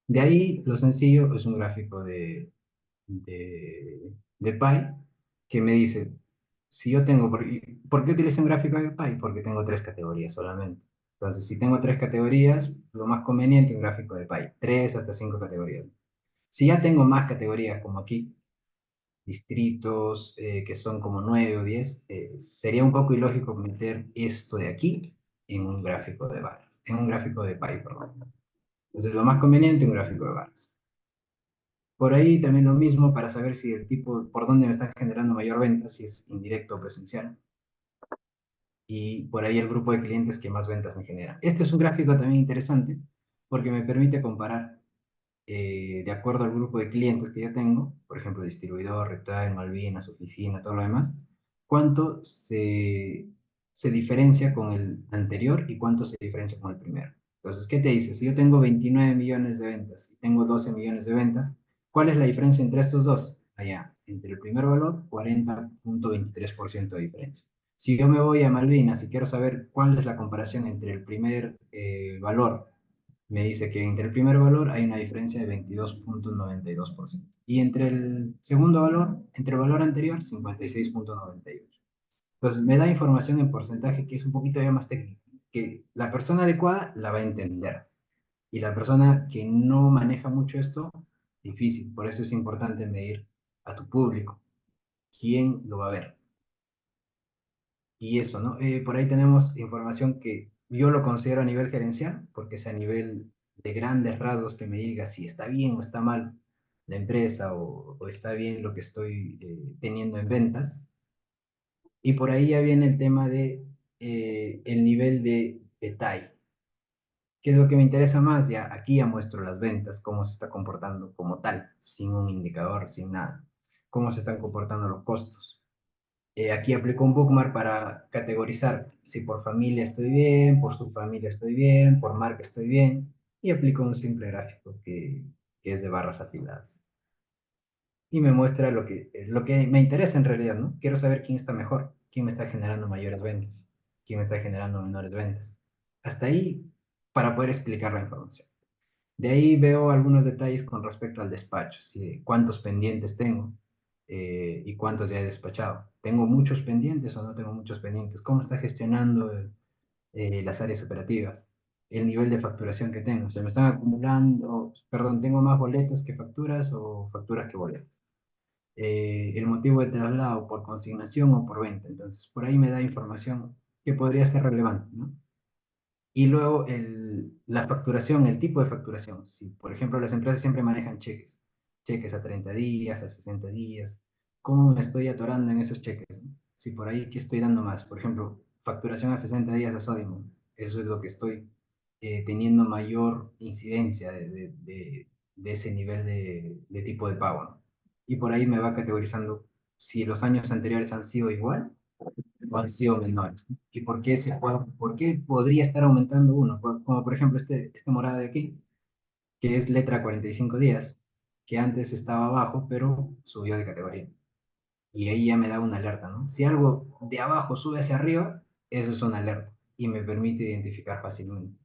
A: De ahí, lo sencillo es un gráfico de Pi que me dice, si yo tengo, ¿por qué utilizo un gráfico de Pi? Porque tengo tres categorías solamente. Entonces, si tengo tres categorías, lo más conveniente un gráfico de Pi, tres hasta cinco categorías. Si ya tengo más categorías, como aquí, distritos, que son como 9 o 10, sería un poco ilógico meter esto de aquí en un gráfico de barras, en un gráfico de Pi, perdón. Entonces, lo más conveniente, un gráfico de barras. Por ahí también lo mismo para saber si el tipo, por dónde me están generando mayor venta, si es indirecto o presencial. Y por ahí el grupo de clientes que más ventas me genera. Este es un gráfico también interesante porque me permite comparar de acuerdo al grupo de clientes que yo tengo, por ejemplo, distribuidor, retail, Malvinas, oficina, todo lo demás, cuánto se diferencia con el anterior y cuánto se diferencia con el primero. Entonces, ¿qué te dice? Si yo tengo 29 millones de ventas y tengo 12 millones de ventas, ¿cuál es la diferencia entre estos dos? Allá, entre el primer valor, 40,23% de diferencia. Si yo me voy a Malvinas y quiero saber cuál es la comparación entre el primer valor, me dice que entre el primer valor hay una diferencia de 22,92%. Y entre el segundo valor, entre el valor anterior, 56,98%. Entonces, me da información en porcentaje que es un poquito ya más técnico, que la persona adecuada la va a entender. Y la persona que no maneja mucho esto, difícil. Por eso es importante medir a tu público. ¿Quién lo va a ver? Y eso, ¿no? Por ahí tenemos información que yo lo considero a nivel gerencial, porque es a nivel de grandes rasgos que me diga si está bien o está mal la empresa o está bien lo que estoy teniendo en ventas. Y por ahí ya viene el tema de el nivel de detalle. ¿Qué es lo que me interesa más? Ya aquí ya muestro las ventas, cómo se está comportando como tal, sin un indicador, sin nada. Cómo se están comportando los costos. Aquí aplico un bookmark para categorizar si por familia estoy bien, por subfamilia estoy bien, por marca estoy bien, y aplico un simple gráfico que es de barras apiladas. Y me muestra lo que me interesa en realidad, ¿no? Quiero saber quién está mejor, quién me está generando mayores ventas, quién me está generando menores ventas. Hasta ahí para poder explicar la información. De ahí veo algunos detalles con respecto al despacho, ¿sí? Cuántos pendientes tengo y cuántos ya he despachado. ¿Tengo muchos pendientes o no tengo muchos pendientes? ¿Cómo está gestionando las áreas operativas? El nivel de facturación que tengo. ¿Se me están acumulando? Perdón, ¿tengo más boletas que facturas o facturas que boletas? El motivo de traslado por consignación o por venta. Entonces, por ahí me da información que podría ser relevante, ¿no? Y luego la facturación, el tipo de facturación. Si, por ejemplo, las empresas siempre manejan cheques, cheques a 30 días, a 60 días. cómo me estoy atorando en esos cheques, ¿no? Si por ahí que estoy dando más, por ejemplo, facturación a 60 días a Sodium, eso es lo que estoy teniendo mayor incidencia de ese nivel de tipo de pago, ¿no? Y por ahí me va categorizando si los años anteriores han sido igual o han sido menores, ¿no? Y por qué podría estar aumentando uno, como por ejemplo este morada de aquí, que es letra 45 días, que antes estaba abajo, pero subió de categoría y ahí ya me da una alerta, ¿no? Si algo de abajo sube hacia arriba, eso es una alerta y me permite identificar fácilmente.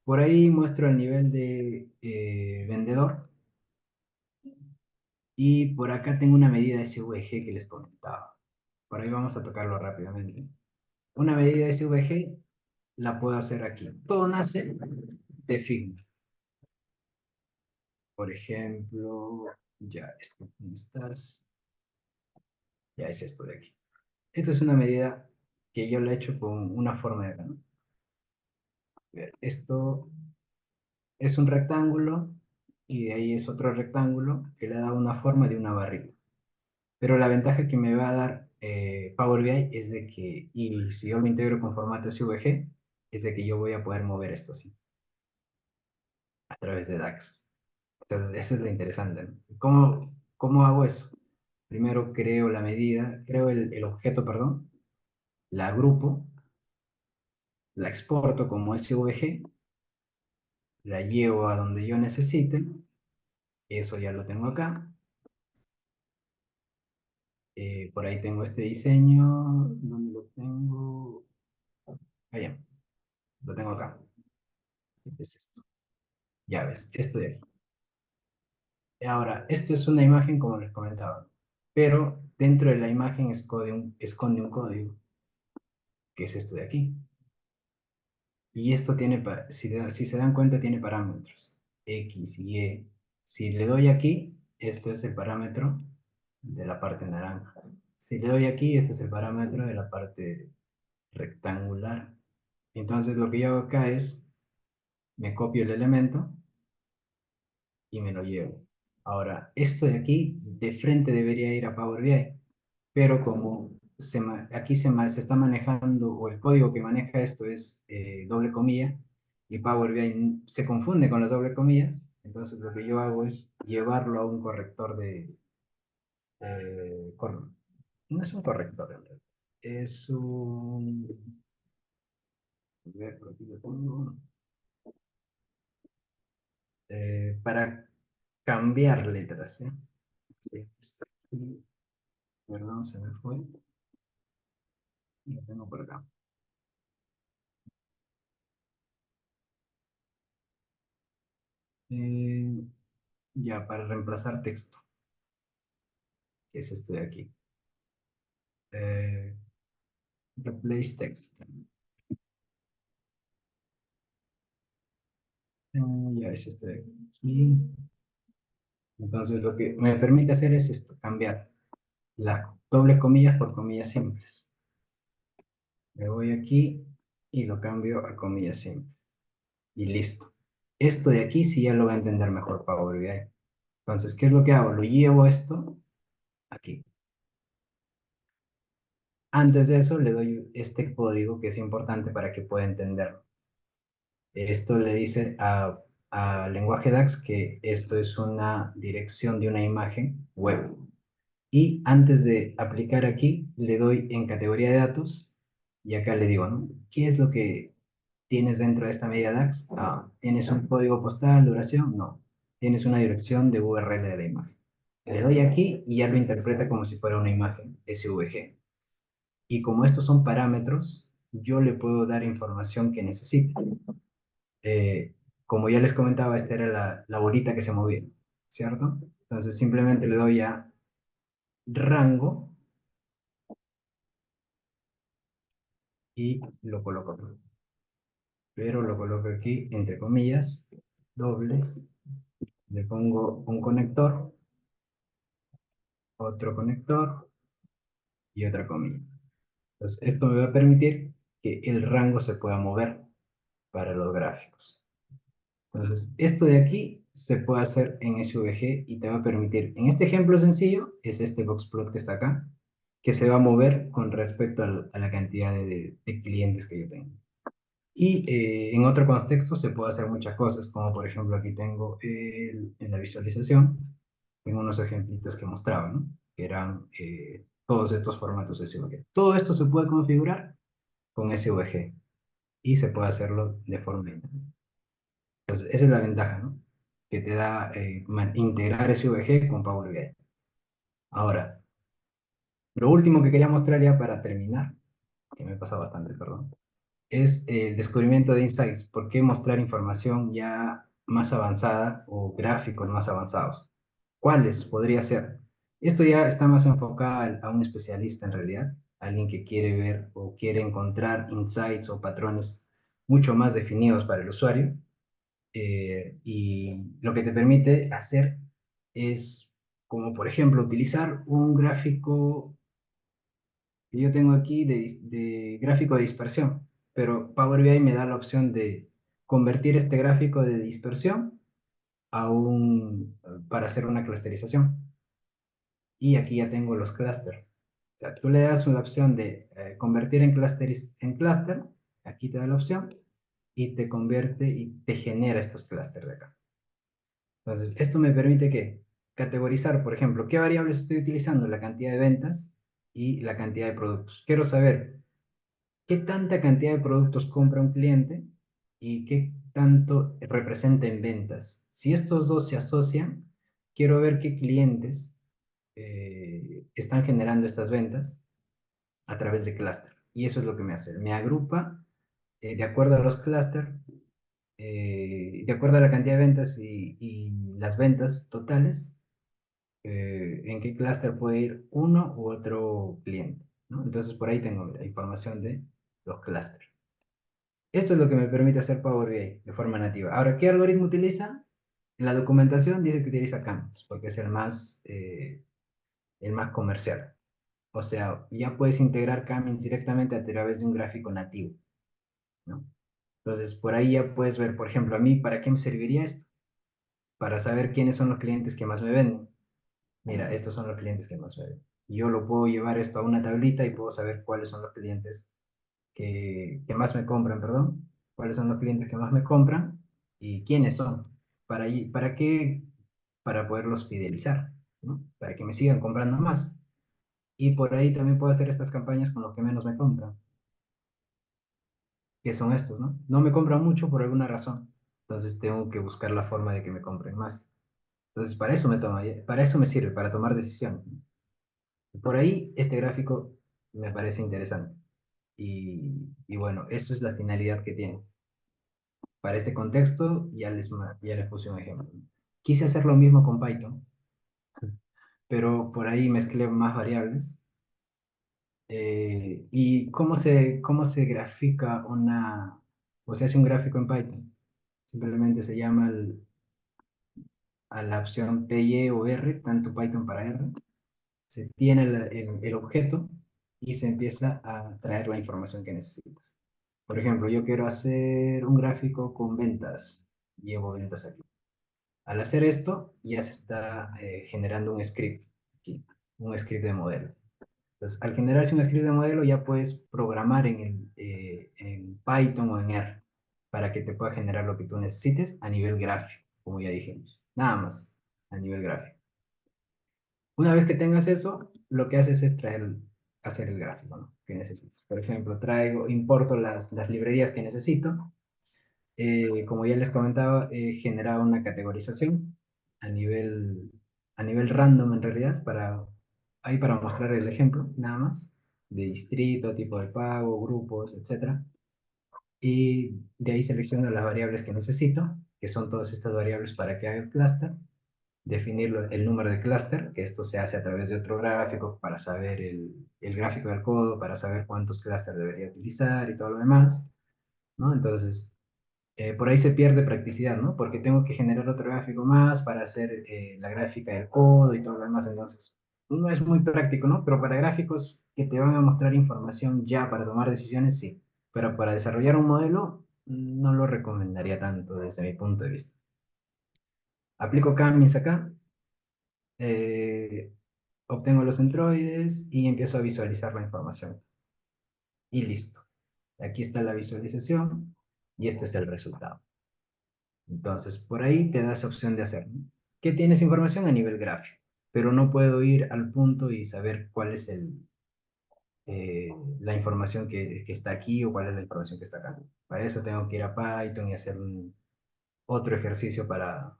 A: Por ahí muestro el nivel de vendedor y por acá tengo una medida de SVG que les comentaba. Por ahí vamos a tocarlo rápidamente. Una medida de SVG la puedo hacer aquí. Todo nace de Figma. Por ejemplo, ya, ¿dónde estás? Ya es esto de aquí. Esto es una medida que yo la he hecho con una forma de acá, ¿no? Esto es un rectángulo y de ahí es otro rectángulo que le da una forma de una barrita. Pero la ventaja que me va a dar Power BI es de que, y si yo lo integro con formato SVG, es de que yo voy a poder mover esto así, a través de DAX. Entonces, eso es lo interesante, ¿no? ¿Cómo hago eso? Primero creo la medida, creo el objeto, perdón, la agrupo, la exporto como SVG, la llevo a donde yo necesite, eso ya lo tengo acá. Por ahí tengo este diseño, ¿dónde lo tengo? Allá, lo tengo acá. Es esto. Ya ves, esto de aquí. Ahora, esto es una imagen como les comentaba, pero dentro de la imagen esconde un código, que es esto de aquí. Y esto tiene, si se dan cuenta, tiene parámetros, X y Y. Si le doy aquí, esto es el parámetro de la parte naranja. Si le doy aquí, este es el parámetro de la parte rectangular. Entonces lo que yo hago acá es, me copio el elemento y me lo llevo. Ahora, esto de aquí, de frente debería ir a Power BI, pero como aquí se está manejando, o el código que maneja esto es doble comilla, y Power BI se confunde con las doble comillas, entonces lo que yo hago es llevarlo a un corrector eh, cor- no es un corrector, en realidad. Es un... a ver, por aquí lo pongo. Para cambiar letras, ¿eh? Sí, está aquí. Perdón, se me fue. Lo tengo por acá. Eh, ya, para reemplazar texto, que es este de aquí. Eh, replace text. Ya es este de aquí. Entonces, lo que me permite hacer es esto, cambiar las dobles comillas por comillas simples. Me voy aquí y lo cambio a comillas simples. Y listo. Esto de aquí sí ya lo va a entender mejor Power BI. Entonces, ¿qué es lo que hago? Lo llevo esto aquí. Antes de eso, le doy este código que es importante para que pueda entenderlo. Esto le dice a lenguaje DAX que esto es una dirección de una imagen web. Y antes de aplicar aquí, le doy en categoría de datos y acá le digo, ¿no? ¿Qué es lo que tienes dentro de esta medida DAX? Ah, ¿tienes un código postal, duración? No. Tienes una dirección de URL de la imagen. Le doy aquí y ya lo interpreta como si fuera una imagen SVG. Y como estos son parámetros, yo le puedo dar información que necesite. Eh, como ya les comentaba, esta era la bolita que se movía, ¿cierto? Entonces simplemente le doy a rango y lo coloco. Pero lo coloco aquí entre comillas, dobles, le pongo un conector, otro conector y otra comilla. Entonces esto me va a permitir que el rango se pueda mover para los gráficos. Entonces esto de aquí se puede hacer en SVG y te va a permitir, en este ejemplo sencillo, es este boxplot que está acá, que se va a mover con respecto a la cantidad de clientes que yo tengo. Y en otro contexto se puede hacer muchas cosas, como por ejemplo aquí tengo en la visualización, tengo unos ejemplitos que mostraba, ¿no? Que eran todos estos formatos SVG. Todo esto se puede configurar con SVG y se puede hacerlo de forma interna. Entonces, esa es la ventaja, ¿no? Que te da integrar SVG con Power BI. Ahora, lo último que quería mostrar ya para terminar, que me pasa bastante, perdón, es el descubrimiento de insights. ¿Por qué mostrar información ya más avanzada o gráficos más avanzados? ¿Cuáles podría ser? Esto ya está más enfocado a un especialista en realidad, alguien que quiere ver o quiere encontrar insights o patrones mucho más definidos para el usuario. Y lo que te permite hacer es, como por ejemplo, utilizar un gráfico que yo tengo aquí de gráfico de dispersión, pero Power BI me da la opción de convertir este gráfico de dispersión para hacer una clusterización. Y aquí ya tengo los clústeres. O sea, tú le das una opción de convertir en clúster, aquí te da la opción, y te convierte y te genera estos clústeres de acá. Entonces, esto me permite que categorizar, por ejemplo, qué variables estoy utilizando, la cantidad de ventas y la cantidad de productos. Quiero saber qué tanta cantidad de productos compra un cliente y qué tanto representa en ventas. Si estos dos se asocian, quiero ver qué clientes están generando estas ventas a través de clúster. Y eso es lo que me hace. Me agrupa de acuerdo a los clústeres, de acuerdo a la cantidad de ventas y las ventas totales, en qué clúster puede ir uno u otro cliente, ¿no? Entonces por ahí tengo la información de los clústeres. Esto es lo que me permite hacer Power BI de forma nativa. Ahora, ¿qué algoritmo utiliza? En la documentación dice que utiliza Canvas, porque es el más comercial. O sea, ya puedes integrar Canvas directamente a través de un gráfico nativo, ¿no? Entonces, por ahí ya puedes ver, por ejemplo, a mí, ¿para qué me serviría esto? Para saber quiénes son los clientes que más me venden. Mira, estos son los clientes que más me venden. Yo lo puedo llevar esto a una tablita y puedo saber cuáles son los clientes que más me compran, perdón, cuáles son los clientes que más me compran y quiénes son. ¿Para qué? Para poderlos fidelizar, ¿no? Para que me sigan comprando más. Y por ahí también puedo hacer estas campañas con los que menos me compran, que son estos, ¿no? No me compran mucho por alguna razón. Entonces tengo que buscar la forma de que me compren más. Entonces para eso me sirve, para tomar decisiones, ¿no? Por ahí este gráfico me parece interesante. Y bueno, eso es la finalidad que tiene. Para este contexto ya les puse un ejemplo. Quise hacer lo mismo con Python, pero por ahí mezclé más variables. ¿Y cómo se grafica o se hace un gráfico en Python? Simplemente se llama a la opción PY o R, tanto Python para R. Se tiene el objeto y se empieza a traer la información que necesitas. Por ejemplo, yo quiero hacer un gráfico con ventas. Llevo ventas aquí. Al hacer esto, ya se está generando un script aquí, un script de modelo. Entonces, al generarse un script de modelo, ya puedes programar en Python o en R para que te pueda generar lo que tú necesites a nivel gráfico, como ya dijimos. Nada más, a nivel gráfico. Una vez que tengas eso, lo que haces es hacer el gráfico, ¿no? Que necesitas. Por ejemplo, importo las librerías que necesito. Como ya les comentaba, he generado una categorización a nivel, a nivel random en realidad, ahí para mostrar el ejemplo, nada más, de distrito, tipo de pago, grupos, etcétera. Y de ahí selecciono las variables que necesito, que son todas estas variables para que haga el clúster, definir el número de clúster, que esto se hace a través de otro gráfico para saber el gráfico del codo, para saber cuántos clústeres debería utilizar y todo lo demás, ¿no? Entonces, por ahí se pierde practicidad, ¿no? Porque tengo que generar otro gráfico más para hacer la gráfica del codo y todo lo demás, entonces no es muy práctico, ¿no? Pero para gráficos que te van a mostrar información ya para tomar decisiones, sí. Pero para desarrollar un modelo, no lo recomendaría tanto desde mi punto de vista. Aplico Camis acá, eh, obtengo los centroides y empiezo a visualizar la información. Y listo. Aquí está la visualización y este es el resultado. Entonces, por ahí te da esa opción de hacer, ¿no? Que tienes información a nivel gráfico, pero no puedo ir al punto y saber cuál es la información que está aquí o cuál es la información que está acá. Para eso tengo que ir a Python y hacer otro ejercicio para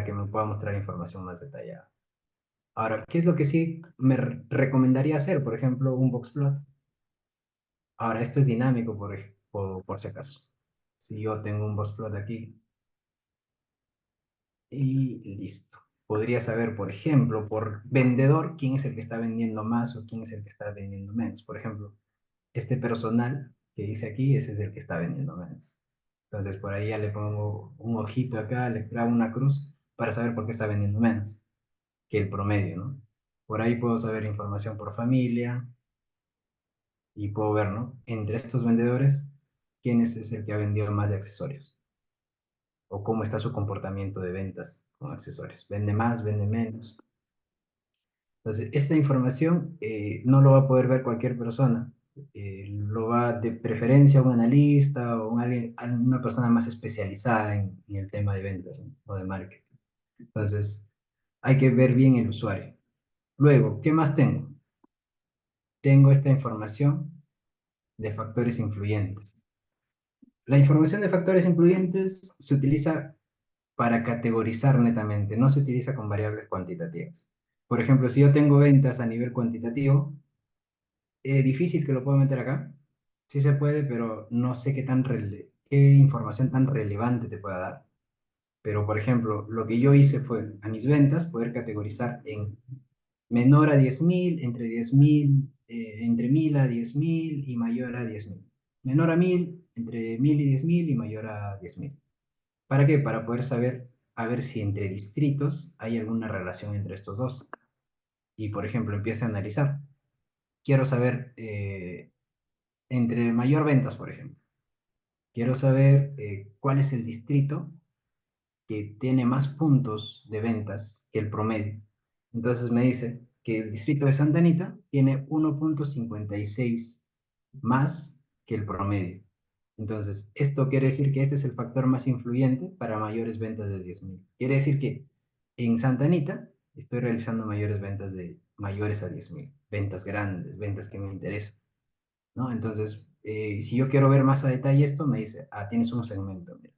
A: que me pueda mostrar información más detallada. Ahora, ¿qué es lo que sí me recomendaría hacer? Por ejemplo, un boxplot. Ahora, esto es dinámico por si acaso. Si yo tengo un boxplot aquí y listo. Podría saber, por ejemplo, por vendedor, quién es el que está vendiendo más o quién es el que está vendiendo menos. Por ejemplo, este personal que dice aquí, ese es el que está vendiendo menos. Entonces, por ahí ya le pongo un ojito acá, le clavo una cruz para saber por qué está vendiendo menos que el promedio, ¿no? Por ahí puedo saber información por familia y puedo ver, ¿no? Entre estos vendedores, quién es el que ha vendido más de accesorios o cómo está su comportamiento de ventas con accesorios. ¿Vende más, vende menos? Entonces, esta información no lo va a poder ver cualquier persona. Lo va de preferencia un analista o una persona más especializada en el tema de ventas, ¿no? O de marketing. Entonces, hay que ver bien el usuario. Luego, ¿qué más tengo? Tengo esta información de factores influyentes. La información de factores influyentes se utiliza para categorizar netamente, no se utiliza con variables cuantitativas. Por ejemplo, si yo tengo ventas a nivel cuantitativo, difícil que lo pueda meter acá. Sí se puede, pero no sé qué información tan relevante te pueda dar. Pero, por ejemplo, lo que yo hice fue a mis ventas poder categorizar en menor a 10.000, entre 10.000, entre 1.000 a 10.000 y mayor a 10.000. Menor a 1.000, entre 1.000 y 10.000 y mayor a 10.000. ¿Para qué? Para poder saber a ver si entre distritos hay alguna relación entre estos dos. Y, por ejemplo, empieza a analizar. Quiero saber entre mayor ventas, por ejemplo. Quiero saber cuál es el distrito que tiene más puntos de ventas que el promedio. Entonces me dice que el distrito de Santa Anita tiene 1.56 más que el promedio. Entonces, esto quiere decir que este es el factor más influyente para mayores ventas de 10.000. Quiere decir que en Santa Anita estoy realizando mayores ventas de mayores a 10.000, ventas grandes, ventas que me interesan, ¿no? Entonces, si yo quiero ver más a detalle esto, me dice, tienes un segmento. Mira.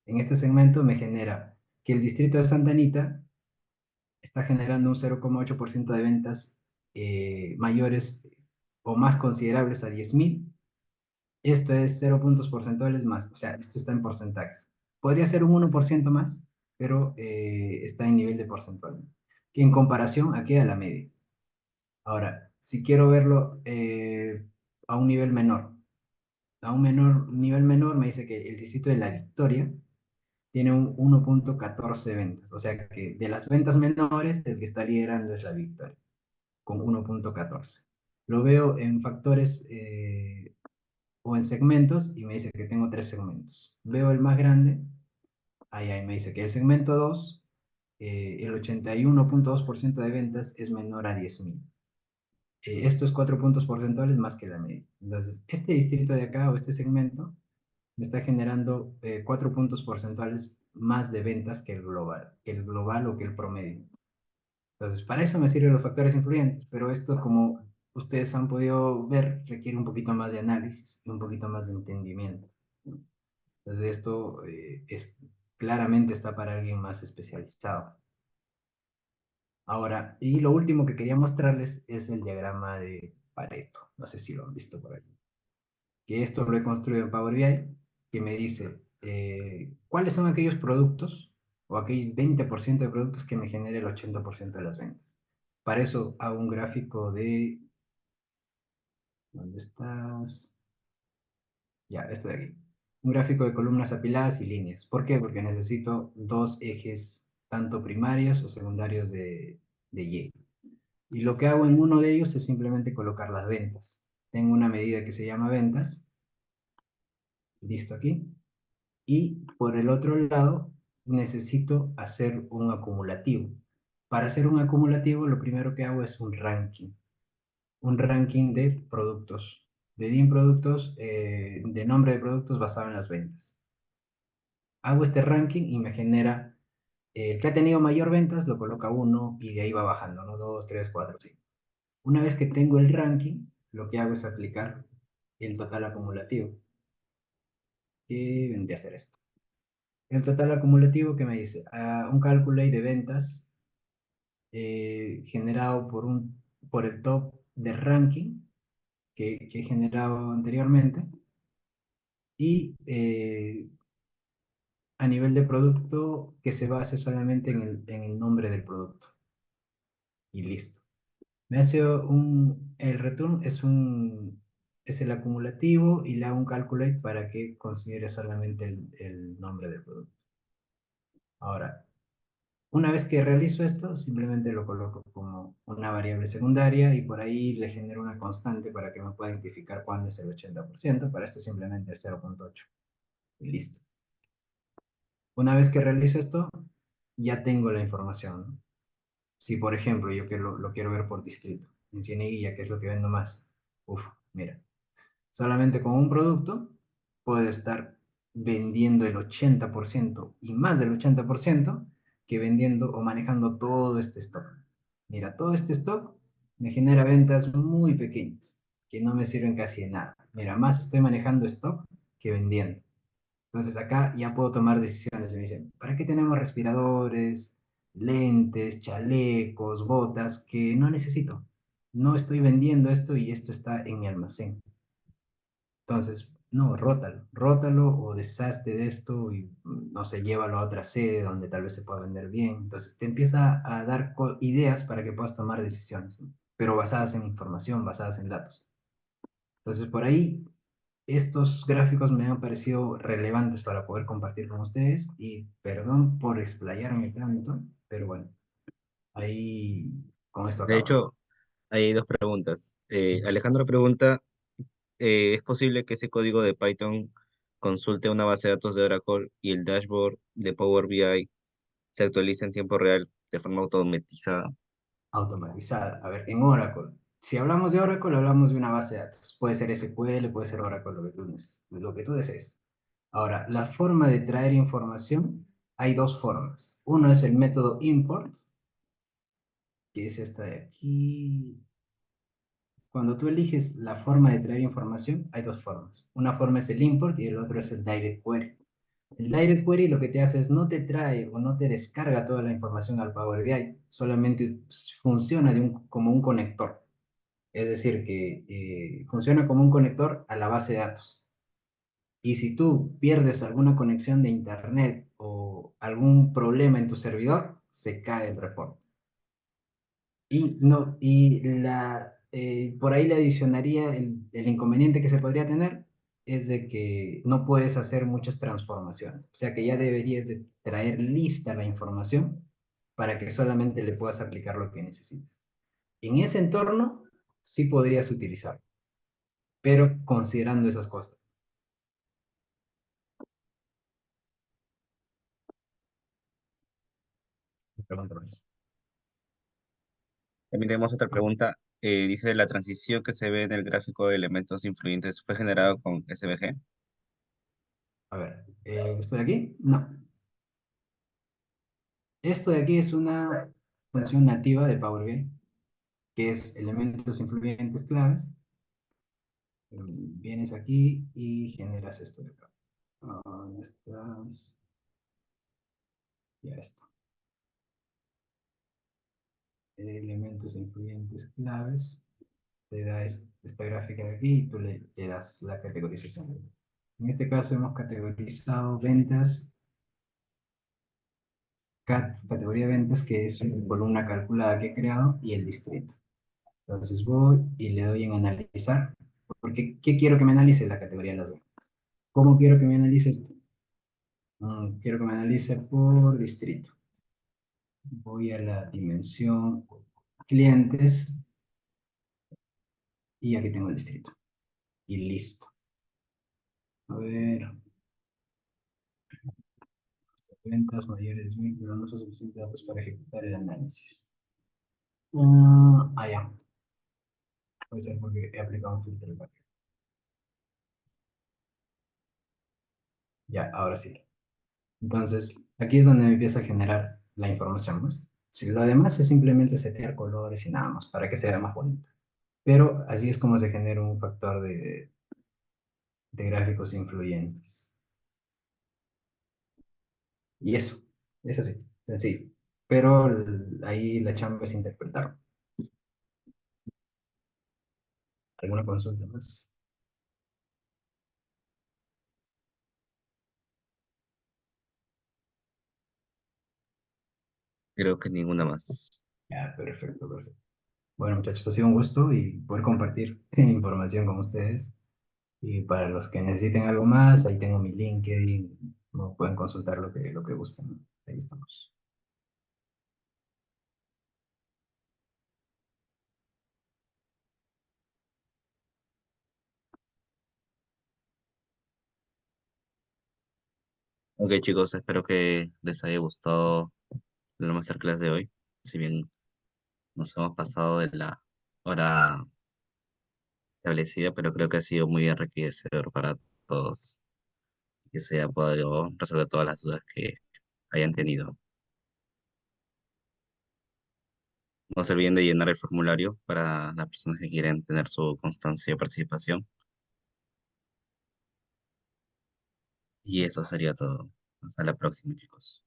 A: En este segmento me genera que el distrito de Santa Anita está generando un 0,8% de ventas mayores o más considerables a 10.000. Esto es 0 puntos porcentuales más, o sea, esto está en porcentajes. Podría ser un 1% más, pero está en nivel de porcentual, que en comparación aquí a la media. Ahora, si quiero verlo a un nivel menor, a un nivel menor me dice que el distrito de La Victoria tiene un 1.14 ventas. O sea que de las ventas menores, el que está liderando es La Victoria, con 1.14. Lo veo en factores o en segmentos y me dice que tengo tres segmentos. Veo el más grande, ahí me dice que el segmento 2, el 81.2% de ventas es menor a 10.000. Esto es 4 puntos porcentuales más que la media. Entonces, este distrito de acá o este segmento me está generando 4 puntos porcentuales más de ventas que el global o que el promedio. Entonces, para eso me sirven los factores influyentes, pero esto, como ustedes han podido ver, requiere un poquito más de análisis y un poquito más de entendimiento. Entonces, esto claramente está para alguien más especializado. Ahora, y lo último que quería mostrarles es el diagrama de Pareto. No sé si lo han visto por ahí. Que esto lo he construido en Power BI, que me dice cuáles son aquellos productos o aquel 20% de productos que me genera el 80% de las ventas. Para eso hago un gráfico de... ¿Dónde estás? Ya, esto de aquí. Un gráfico de columnas apiladas y líneas. ¿Por qué? Porque necesito dos ejes, tanto primarios o secundarios de Y. Y lo que hago en uno de ellos es simplemente colocar las ventas. Tengo una medida que se llama ventas, listo aquí. Y por el otro lado, necesito hacer un acumulativo. Para hacer un acumulativo, lo primero que hago es un ranking de productos, de 10 productos, de nombre de productos basado en las ventas. Hago este ranking y me genera el que ha tenido mayor ventas, lo coloca uno y de ahí va bajando, ¿no? 2, 3, 4, 5. Una vez que tengo el ranking, lo que hago es aplicar el total acumulativo, que vendría a ser esto. El total acumulativo que me dice, un cálculo de ventas generado por el top de ranking que he generado anteriormente y a nivel de producto que se base solamente en el nombre del producto. Y listo. Me hace el return es el acumulativo y le hago un calculate para que considere solamente el nombre del producto. Ahora, una vez que realizo esto, simplemente lo coloco como una variable secundaria y por ahí le genero una constante para que me pueda identificar cuándo es el 80%. Para esto simplemente el 0.8. Y listo. Una vez que realizo esto, ya tengo la información, ¿no? Si, por ejemplo, yo lo quiero ver por distrito, en Cieneguilla, que es lo que vendo más. Uf, mira, solamente con un producto puedo estar vendiendo el 80% y más del 80% que vendiendo o manejando todo este stock. Mira, todo este stock me genera ventas muy pequeñas, que no me sirven casi de nada. Mira, más estoy manejando stock que vendiendo. Entonces acá ya puedo tomar decisiones. Me dicen, ¿para qué tenemos respiradores, lentes, chalecos, botas que no necesito? No estoy vendiendo esto y esto está en mi almacén. Entonces, no, rótalo o deshazte de esto y no sé, llévalo a otra sede donde tal vez se pueda vender bien. Entonces, te empieza a dar ideas para que puedas tomar decisiones, ¿no? Pero basadas en información, basadas en datos. Entonces, por ahí, estos gráficos me han parecido relevantes para poder compartir con ustedes y perdón por explayarme tanto, pero bueno, ahí con esto
B: De
A: acabo.
B: hecho, hay dos preguntas. Alejandro pregunta, ¿es posible que ese código de Python consulte una base de datos de Oracle y el dashboard de Power BI se actualice en tiempo real de forma automatizada?
A: Automatizada. A ver, en Oracle. Si hablamos de Oracle, hablamos de una base de datos. Puede ser SQL, puede ser Oracle, lo que tú desees. Ahora, la forma de traer información, hay dos formas. Uno es el método import, que es esta de aquí. Cuando tú eliges la forma de traer información, hay dos formas. Una forma es el import y el otro es el direct query. El Direct Query lo que te hace es no te trae o no te descarga toda la información al Power BI, solamente funciona como un conector. Es decir, que funciona como un conector a la base de datos. Y si tú pierdes alguna conexión de internet o algún problema en tu servidor, se cae el reporte. Y, no, por ahí le adicionaría el inconveniente que se podría tener es de que no puedes hacer muchas transformaciones. O sea que ya deberías de traer lista la información para que solamente le puedas aplicar lo que necesites. En ese entorno sí podrías utilizarlo, pero considerando esas cosas. Pregúntame.
B: También tenemos otra pregunta. Dice, ¿la transición que se ve en el gráfico de elementos influyentes fue generada con SVG?
A: A ver, ¿esto de aquí? No. Esto de aquí es una función nativa de Power BI, que es elementos influyentes claves. Vienes aquí y generas esto de acá. ¿Dónde estás? Ya esto. Elementos influyentes claves. Te da esta gráfica de aquí y tú le das la categorización. En este caso hemos categorizado ventas, categoría de ventas, que es una columna calculada que he creado, y el distrito. Entonces voy y le doy en analizar, porque ¿qué quiero que me analice? La categoría de las ventas. ¿Cómo quiero que me analice esto? Quiero que me analice por distrito. Voy a la dimensión clientes y aquí tengo el distrito. Y listo. A ver, Ventas mayores de 1000, pero no son suficientes datos para ejecutar el análisis. Ya. Puede ser porque he aplicado un filtro de barrio. Ya, ahora sí. Entonces, aquí es donde empieza a generar la información más. Si lo demás es simplemente setear colores y nada más para que sea más bonito. Pero así es como se genera un factor de gráficos influyentes. Y eso, es así, sencillo. Pero ahí la chamba es interpretar. ¿Alguna consulta más?
B: Creo que ninguna más.
A: Ya, perfecto, perfecto. Bueno, muchachos, ha sido un gusto y poder compartir información con ustedes. Y para los que necesiten algo más, ahí tengo mi LinkedIn, no pueden consultar lo que gusten. Ahí estamos.
B: Ok, chicos, espero que les haya gustado la masterclass de hoy. Si bien nos hemos pasado de la hora establecida, pero creo que ha sido muy enriquecedor para todos, que se haya podido resolver todas las dudas que hayan tenido. No se olviden de llenar el formulario para las personas que quieren tener su constancia de participación. Y eso sería todo. Hasta la próxima, chicos.